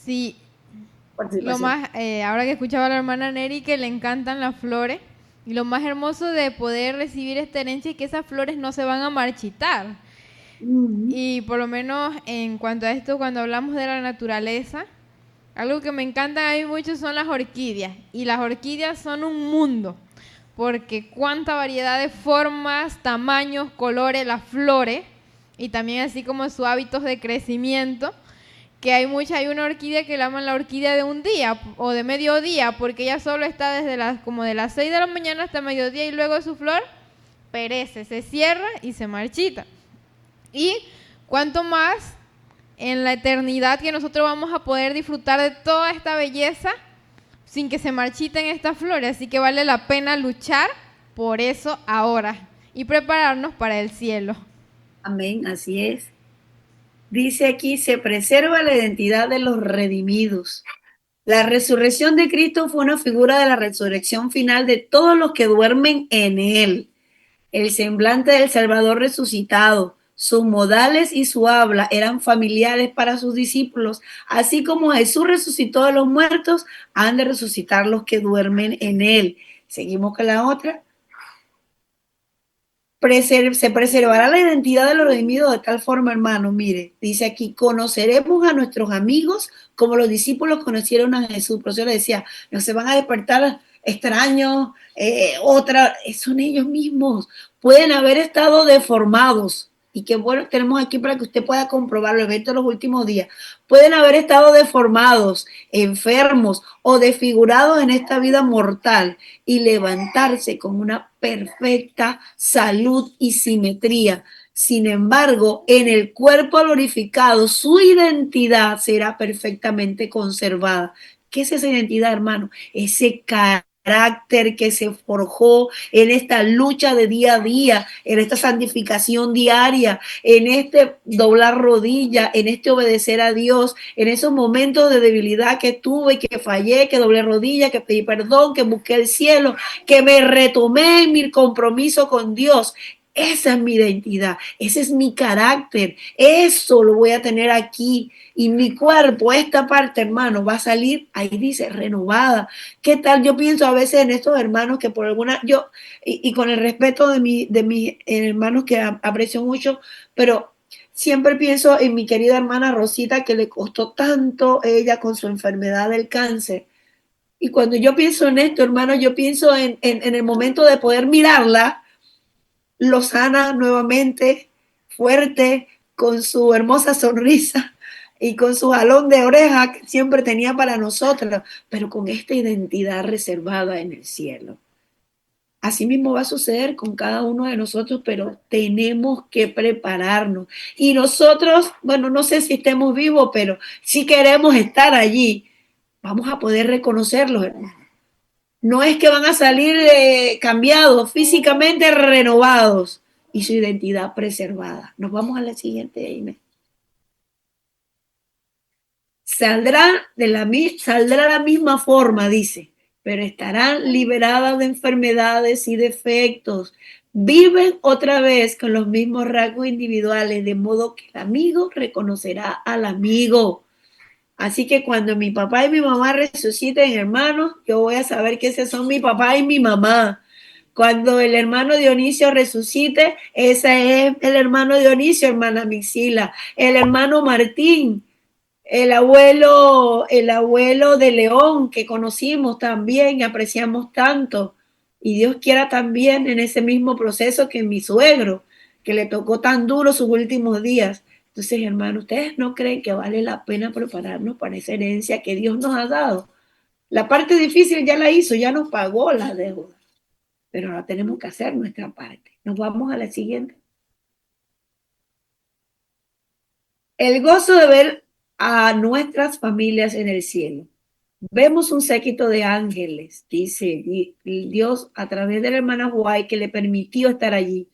Sí, lo más, ahora que escuchaba a la hermana Neri que le encantan las flores, y lo más hermoso de poder recibir esta herencia es que esas flores no se van a marchitar. Y por lo menos en cuanto a esto, cuando hablamos de la naturaleza, algo que me encanta a mí mucho son las orquídeas. Y las orquídeas son un mundo, porque cuánta variedad de formas, tamaños, colores, las flores, y también así como sus hábitos de crecimiento, que hay una orquídea que la llaman la orquídea de un día o de mediodía, porque ella solo está desde como de las 6 de la mañana hasta mediodía y luego su flor perece, se cierra y se marchita. Y cuanto más en la eternidad que nosotros vamos a poder disfrutar de toda esta belleza sin que se marchiten estas flores. Así que vale la pena luchar por eso ahora y prepararnos para el cielo. Amén, así es. Dice aquí, se preserva la identidad de los redimidos. La resurrección de Cristo fue una figura de la resurrección final de todos los que duermen en Él. El semblante del Salvador resucitado, sus modales y su habla eran familiares para sus discípulos. Así como Jesús resucitó de los muertos, han de resucitar los que duermen en Él. Seguimos con la otra. Se preservará la identidad de los redimidos de tal forma, hermano, mire, dice aquí, conoceremos a nuestros amigos como los discípulos conocieron a Jesús. Por eso le decía, no se van a despertar extraños, son ellos mismos, pueden haber estado deformados, y qué bueno tenemos aquí para que usted pueda comprobar los eventos de los últimos días, pueden haber estado deformados, enfermos o desfigurados en esta vida mortal y levantarse con una perfecta salud y simetría. Sin embargo, en el cuerpo glorificado, su identidad será perfectamente conservada. ¿Qué es esa identidad, hermano? Ese carácter que se forjó en esta lucha de día a día, en esta santificación diaria, en este doblar rodilla, en este obedecer a Dios, en esos momentos de debilidad que tuve, que fallé, que doblé rodilla, que pedí perdón, que busqué el cielo, que me retomé en mi compromiso con Dios. Esa es mi identidad, ese es mi carácter, eso lo voy a tener aquí. Y mi cuerpo, esta parte, hermano, va a salir, ahí dice, renovada. ¿Qué tal? Yo pienso a veces en estos hermanos que por alguna, y con el respeto de mis hermanos que aprecio mucho, pero siempre pienso en mi querida hermana Rosita, que le costó tanto ella con su enfermedad del cáncer. Y cuando yo pienso en esto, hermano, yo pienso en el momento de poder mirarla, lozana nuevamente, fuerte, con su hermosa sonrisa y con su jalón de oreja que siempre tenía para nosotros, pero con esta identidad reservada en el cielo. Así mismo va a suceder con cada uno de nosotros, pero tenemos que prepararnos. Y nosotros, bueno, no sé si estemos vivos, pero si queremos estar allí, vamos a poder reconocerlos, hermanos. No es que van a salir cambiados, físicamente renovados y su identidad preservada. Nos vamos a la siguiente, Inés. Saldrá la misma forma, dice, pero estarán liberadas de enfermedades y defectos. Viven otra vez con los mismos rasgos individuales, de modo que el amigo reconocerá al amigo. Así que cuando mi papá y mi mamá resuciten, hermanos, yo voy a saber que ese son mi papá y mi mamá. Cuando el hermano Dionisio resucite, ese es el hermano Dionisio, hermana Mixila. El hermano Martín, el abuelo de León que conocimos también y apreciamos tanto. Y Dios quiera también en ese mismo proceso que mi suegro, que le tocó tan duro sus últimos días. Entonces, hermano, ¿ustedes no creen que vale la pena prepararnos para esa herencia que Dios nos ha dado? La parte difícil ya la hizo, ya nos pagó la deuda, pero ahora tenemos que hacer nuestra parte. Nos vamos a la siguiente. El gozo de ver a nuestras familias en el cielo. Vemos un séquito de ángeles, dice Dios a través de la hermana Guay, que le permitió estar allí,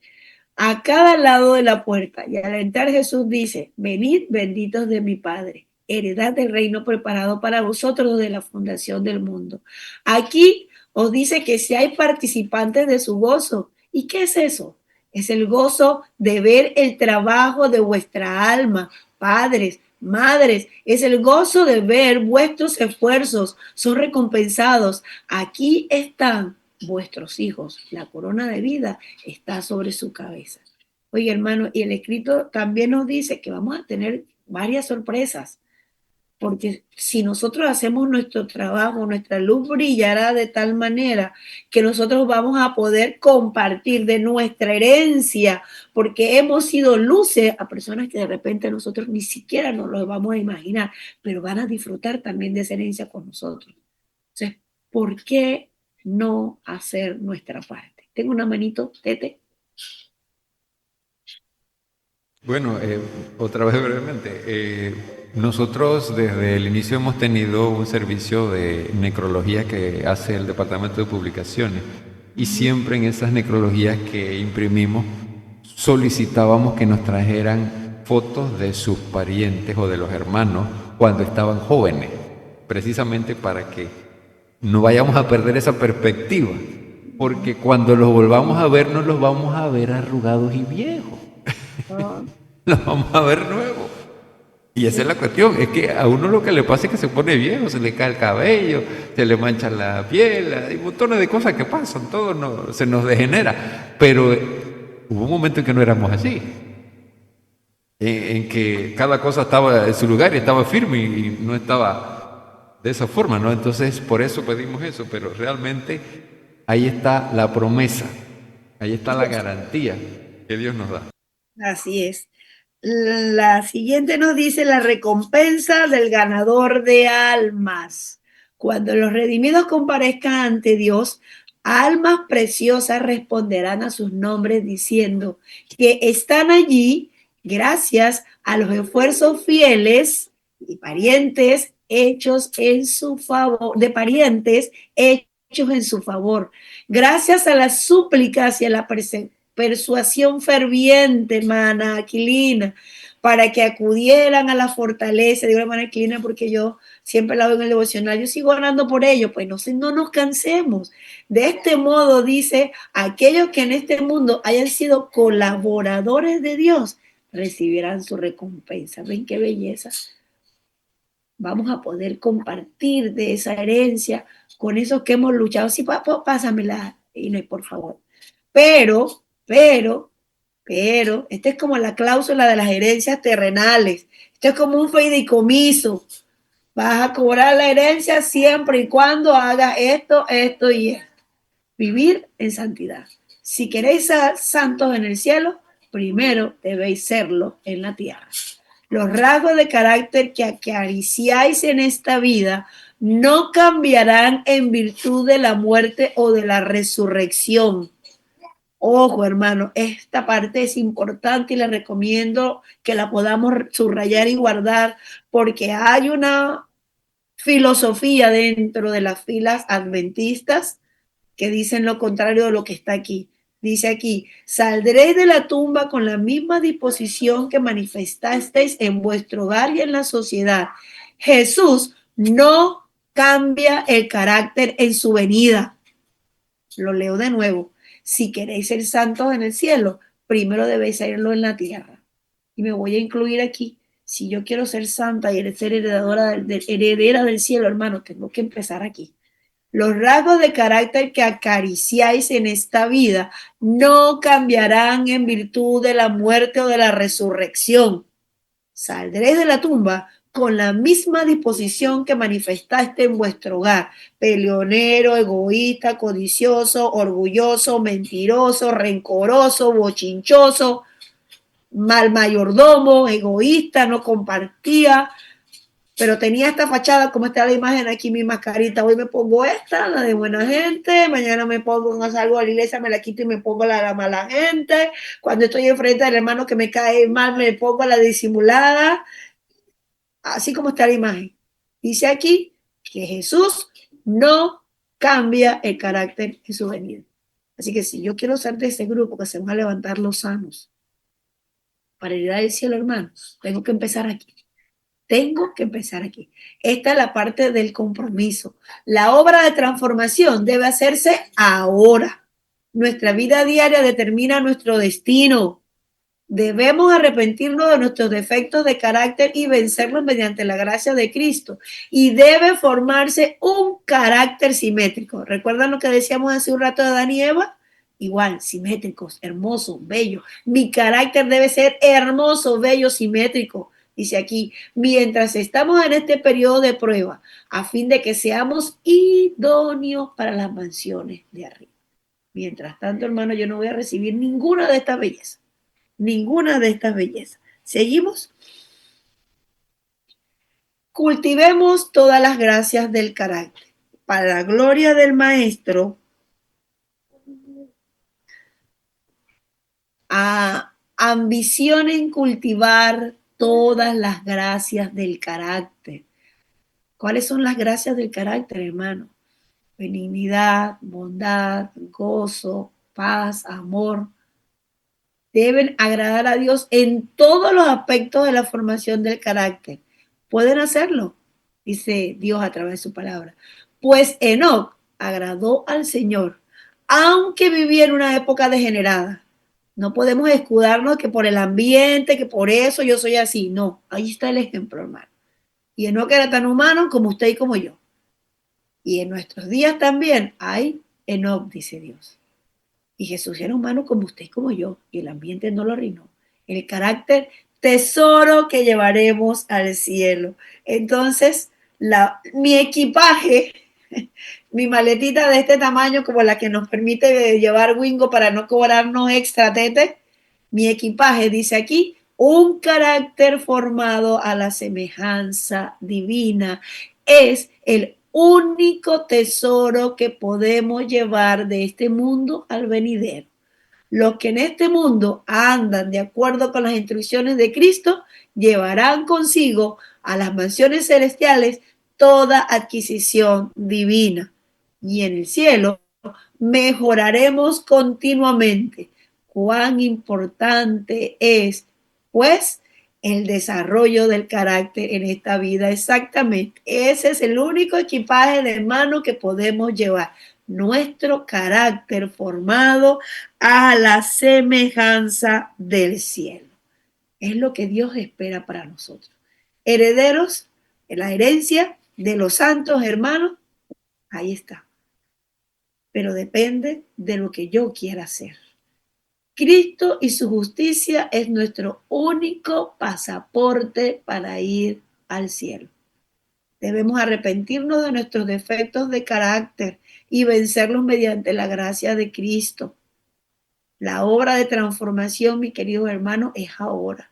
a cada lado de la puerta. Y al entrar Jesús dice, venid benditos de mi Padre, heredad del reino preparado para vosotros desde la fundación del mundo. Aquí os dice que si hay participantes de su gozo. ¿Y qué es eso? Es el gozo de ver el trabajo de vuestra alma, padres, madres, es el gozo de ver vuestros esfuerzos son recompensados. Aquí están vuestros hijos. La corona de vida está sobre su cabeza. Oye, hermano, y el escrito también nos dice que vamos a tener varias sorpresas, porque si nosotros hacemos nuestro trabajo, nuestra luz brillará de tal manera que nosotros vamos a poder compartir de nuestra herencia, porque hemos sido luces a personas que de repente nosotros ni siquiera nos lo vamos a imaginar, pero van a disfrutar también de esa herencia con nosotros. Entonces, ¿por qué no hacer nuestra parte? Tengo una manito, Tete. Bueno, otra vez brevemente. Nosotros desde el inicio hemos tenido un servicio de necrología que hace el Departamento de Publicaciones y siempre en esas necrologías que imprimimos solicitábamos que nos trajeran fotos de sus parientes o de los hermanos cuando estaban jóvenes, precisamente para que no vayamos a perder esa perspectiva, porque cuando los volvamos a ver no los vamos a ver arrugados y viejos. Los vamos a ver nuevos. Y esa es la cuestión, es que a uno lo que le pasa es que se pone viejo, se le cae el cabello, se le mancha la piel, hay montones de cosas que pasan, todo se nos degenera. Pero hubo un momento en que no éramos así, en que cada cosa estaba en su lugar y estaba firme y no estaba de esa forma, ¿no? Entonces por eso pedimos eso, pero realmente ahí está la promesa, ahí está la garantía que Dios nos da. Así es. La siguiente nos dice la recompensa del ganador de almas. Cuando los redimidos comparezcan ante Dios, almas preciosas responderán a sus nombres diciendo que están allí gracias a los esfuerzos fieles y parientes hechos en su favor, de parientes hechos en su favor, gracias a las súplicas y a la persuasión ferviente, hermana Aquilina, para que acudieran a la fortaleza. Digo, hermana Aquilina, porque yo siempre la veo en el devocional, yo sigo orando por ellos, pues no nos cansemos. De este modo, dice, aquellos que en este mundo hayan sido colaboradores de Dios, recibirán su recompensa. ¿Ven qué belleza? Vamos a poder compartir de esa herencia con esos que hemos luchado. Sí, pásamela, Inés, por favor. Pero, esta es como la cláusula de las herencias terrenales. Esto es como un fideicomiso. Vas a cobrar la herencia siempre y cuando hagas esto, esto y esto. Vivir en santidad. Si queréis ser santos en el cielo, primero debéis serlo en la tierra. Los rasgos de carácter que acariciáis en esta vida no cambiarán en virtud de la muerte o de la resurrección. Ojo, hermano, esta parte es importante y les recomiendo que la podamos subrayar y guardar, porque hay una filosofía dentro de las filas adventistas que dicen lo contrario de lo que está aquí. Dice aquí, saldréis de la tumba con la misma disposición que manifestasteis en vuestro hogar y en la sociedad. Jesús no cambia el carácter en su venida. Lo leo de nuevo. Si queréis ser santos en el cielo, primero debéis serlo en la tierra. Y me voy a incluir aquí. Si yo quiero ser santa y ser heredera del cielo, hermano, tengo que empezar aquí. Los rasgos de carácter que acariciáis en esta vida no cambiarán en virtud de la muerte o de la resurrección. Saldréis de la tumba con la misma disposición que manifestaste en vuestro hogar: peleonero, egoísta, codicioso, orgulloso, mentiroso, rencoroso, bochinchoso, mal mayordomo, egoísta, no compartía, pero tenía esta fachada, como está la imagen aquí, mi mascarita. Hoy me pongo esta, la de buena gente, mañana me pongo, no salgo a la iglesia, me la quito y me pongo la de la mala gente. Cuando estoy enfrente del hermano que me cae mal, me pongo la disimulada, así como está la imagen. Dice aquí que Jesús no cambia el carácter en su venida. Así que si yo quiero ser de ese grupo que se van a levantar los sanos para heredar el cielo, hermanos, tengo que empezar aquí. Tengo que empezar aquí. Esta es la parte del compromiso. La obra de transformación debe hacerse ahora. Nuestra vida diaria determina nuestro destino. Debemos arrepentirnos de nuestros defectos de carácter y vencerlos mediante la gracia de Cristo. Y debe formarse un carácter simétrico. ¿Recuerdan lo que decíamos hace un rato de Adán y Eva? Igual, simétricos, hermosos, bellos. Mi carácter debe ser hermoso, bello, simétrico. Dice aquí, mientras estamos en este periodo de prueba, a fin de que seamos idóneos para las mansiones de arriba. Mientras tanto, hermano, yo no voy a recibir ninguna de estas bellezas. Ninguna de estas bellezas. ¿Seguimos? Cultivemos todas las gracias del carácter. Para la gloria del Maestro, ambicionen cultivar todas las gracias del carácter. ¿Cuáles son las gracias del carácter, hermano? Benignidad, bondad, gozo, paz, amor. Deben agradar a Dios en todos los aspectos de la formación del carácter. Pueden hacerlo, dice Dios a través de su palabra. Pues Enoc agradó al Señor, aunque vivía en una época degenerada. No podemos escudarnos que por el ambiente, que por eso yo soy así. No, ahí está el ejemplo, hermano. Y Enoc era tan humano como usted y como yo. Y en nuestros días también hay Enoc, dice Dios. Y Jesús era humano como usted y como yo, y el ambiente no lo arruinó. El carácter, tesoro que llevaremos al cielo. Entonces, mi equipaje, mi maletita de este tamaño, como la que nos permite llevar Wingo para no cobrarnos extra tete, mi equipaje dice aquí, un carácter formado a la semejanza divina. Es el único tesoro que podemos llevar de este mundo al venidero. Los que en este mundo andan de acuerdo con las instrucciones de Cristo llevarán consigo a las mansiones celestiales toda adquisición divina. Y en el cielo mejoraremos continuamente. Cuán importante es, pues, el desarrollo del carácter en esta vida. Exactamente. Ese es el único equipaje de mano que podemos llevar. Nuestro carácter formado a la semejanza del cielo. Es lo que Dios espera para nosotros. Herederos de la herencia de los santos hermanos, ahí está. Pero depende de lo que yo quiera hacer. Cristo y su justicia es nuestro único pasaporte para ir al cielo. Debemos arrepentirnos de nuestros defectos de carácter y vencerlos mediante la gracia de Cristo. La obra de transformación, mi querido hermano, es ahora.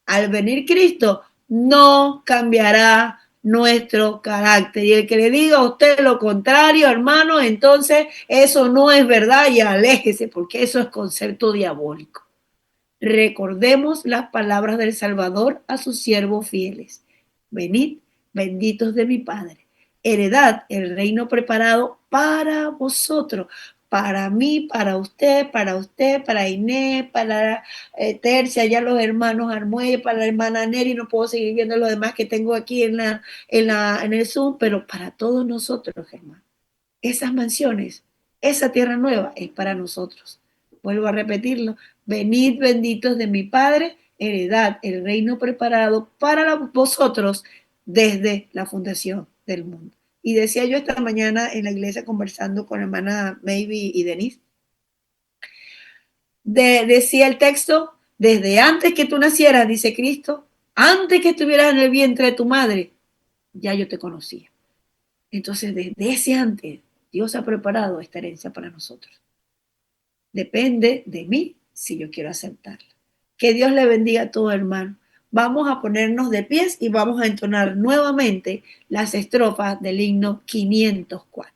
Al venir Cristo, no cambiará nuestro carácter. Y el que le diga a usted lo contrario, hermano, entonces eso no es verdad y aléjese, porque eso es concepto diabólico. Recordemos las palabras del Salvador a sus siervos fieles. Venid, benditos de mi Padre. Heredad el reino preparado para vosotros, para mí, para usted, para Inés, para Tercia, ya los hermanos Armuelle, para la hermana Neri, no puedo seguir viendo los demás que tengo aquí en el Zoom, pero para todos nosotros, hermano. Esas mansiones, esa tierra nueva es para nosotros. Vuelvo a repetirlo. Venid benditos de mi Padre, heredad el reino preparado para vosotros desde la fundación del mundo. Y decía yo esta mañana en la iglesia conversando con la hermana Maybe y Denise, decía el texto, desde antes que tú nacieras, dice Cristo, antes que estuvieras en el vientre de tu madre, ya yo te conocía. Entonces, desde ese antes, Dios ha preparado esta herencia para nosotros. Depende de mí si yo quiero aceptarla. Que Dios le bendiga a todo, hermano. Vamos a ponernos de pies y vamos a entonar nuevamente las estrofas del himno 504.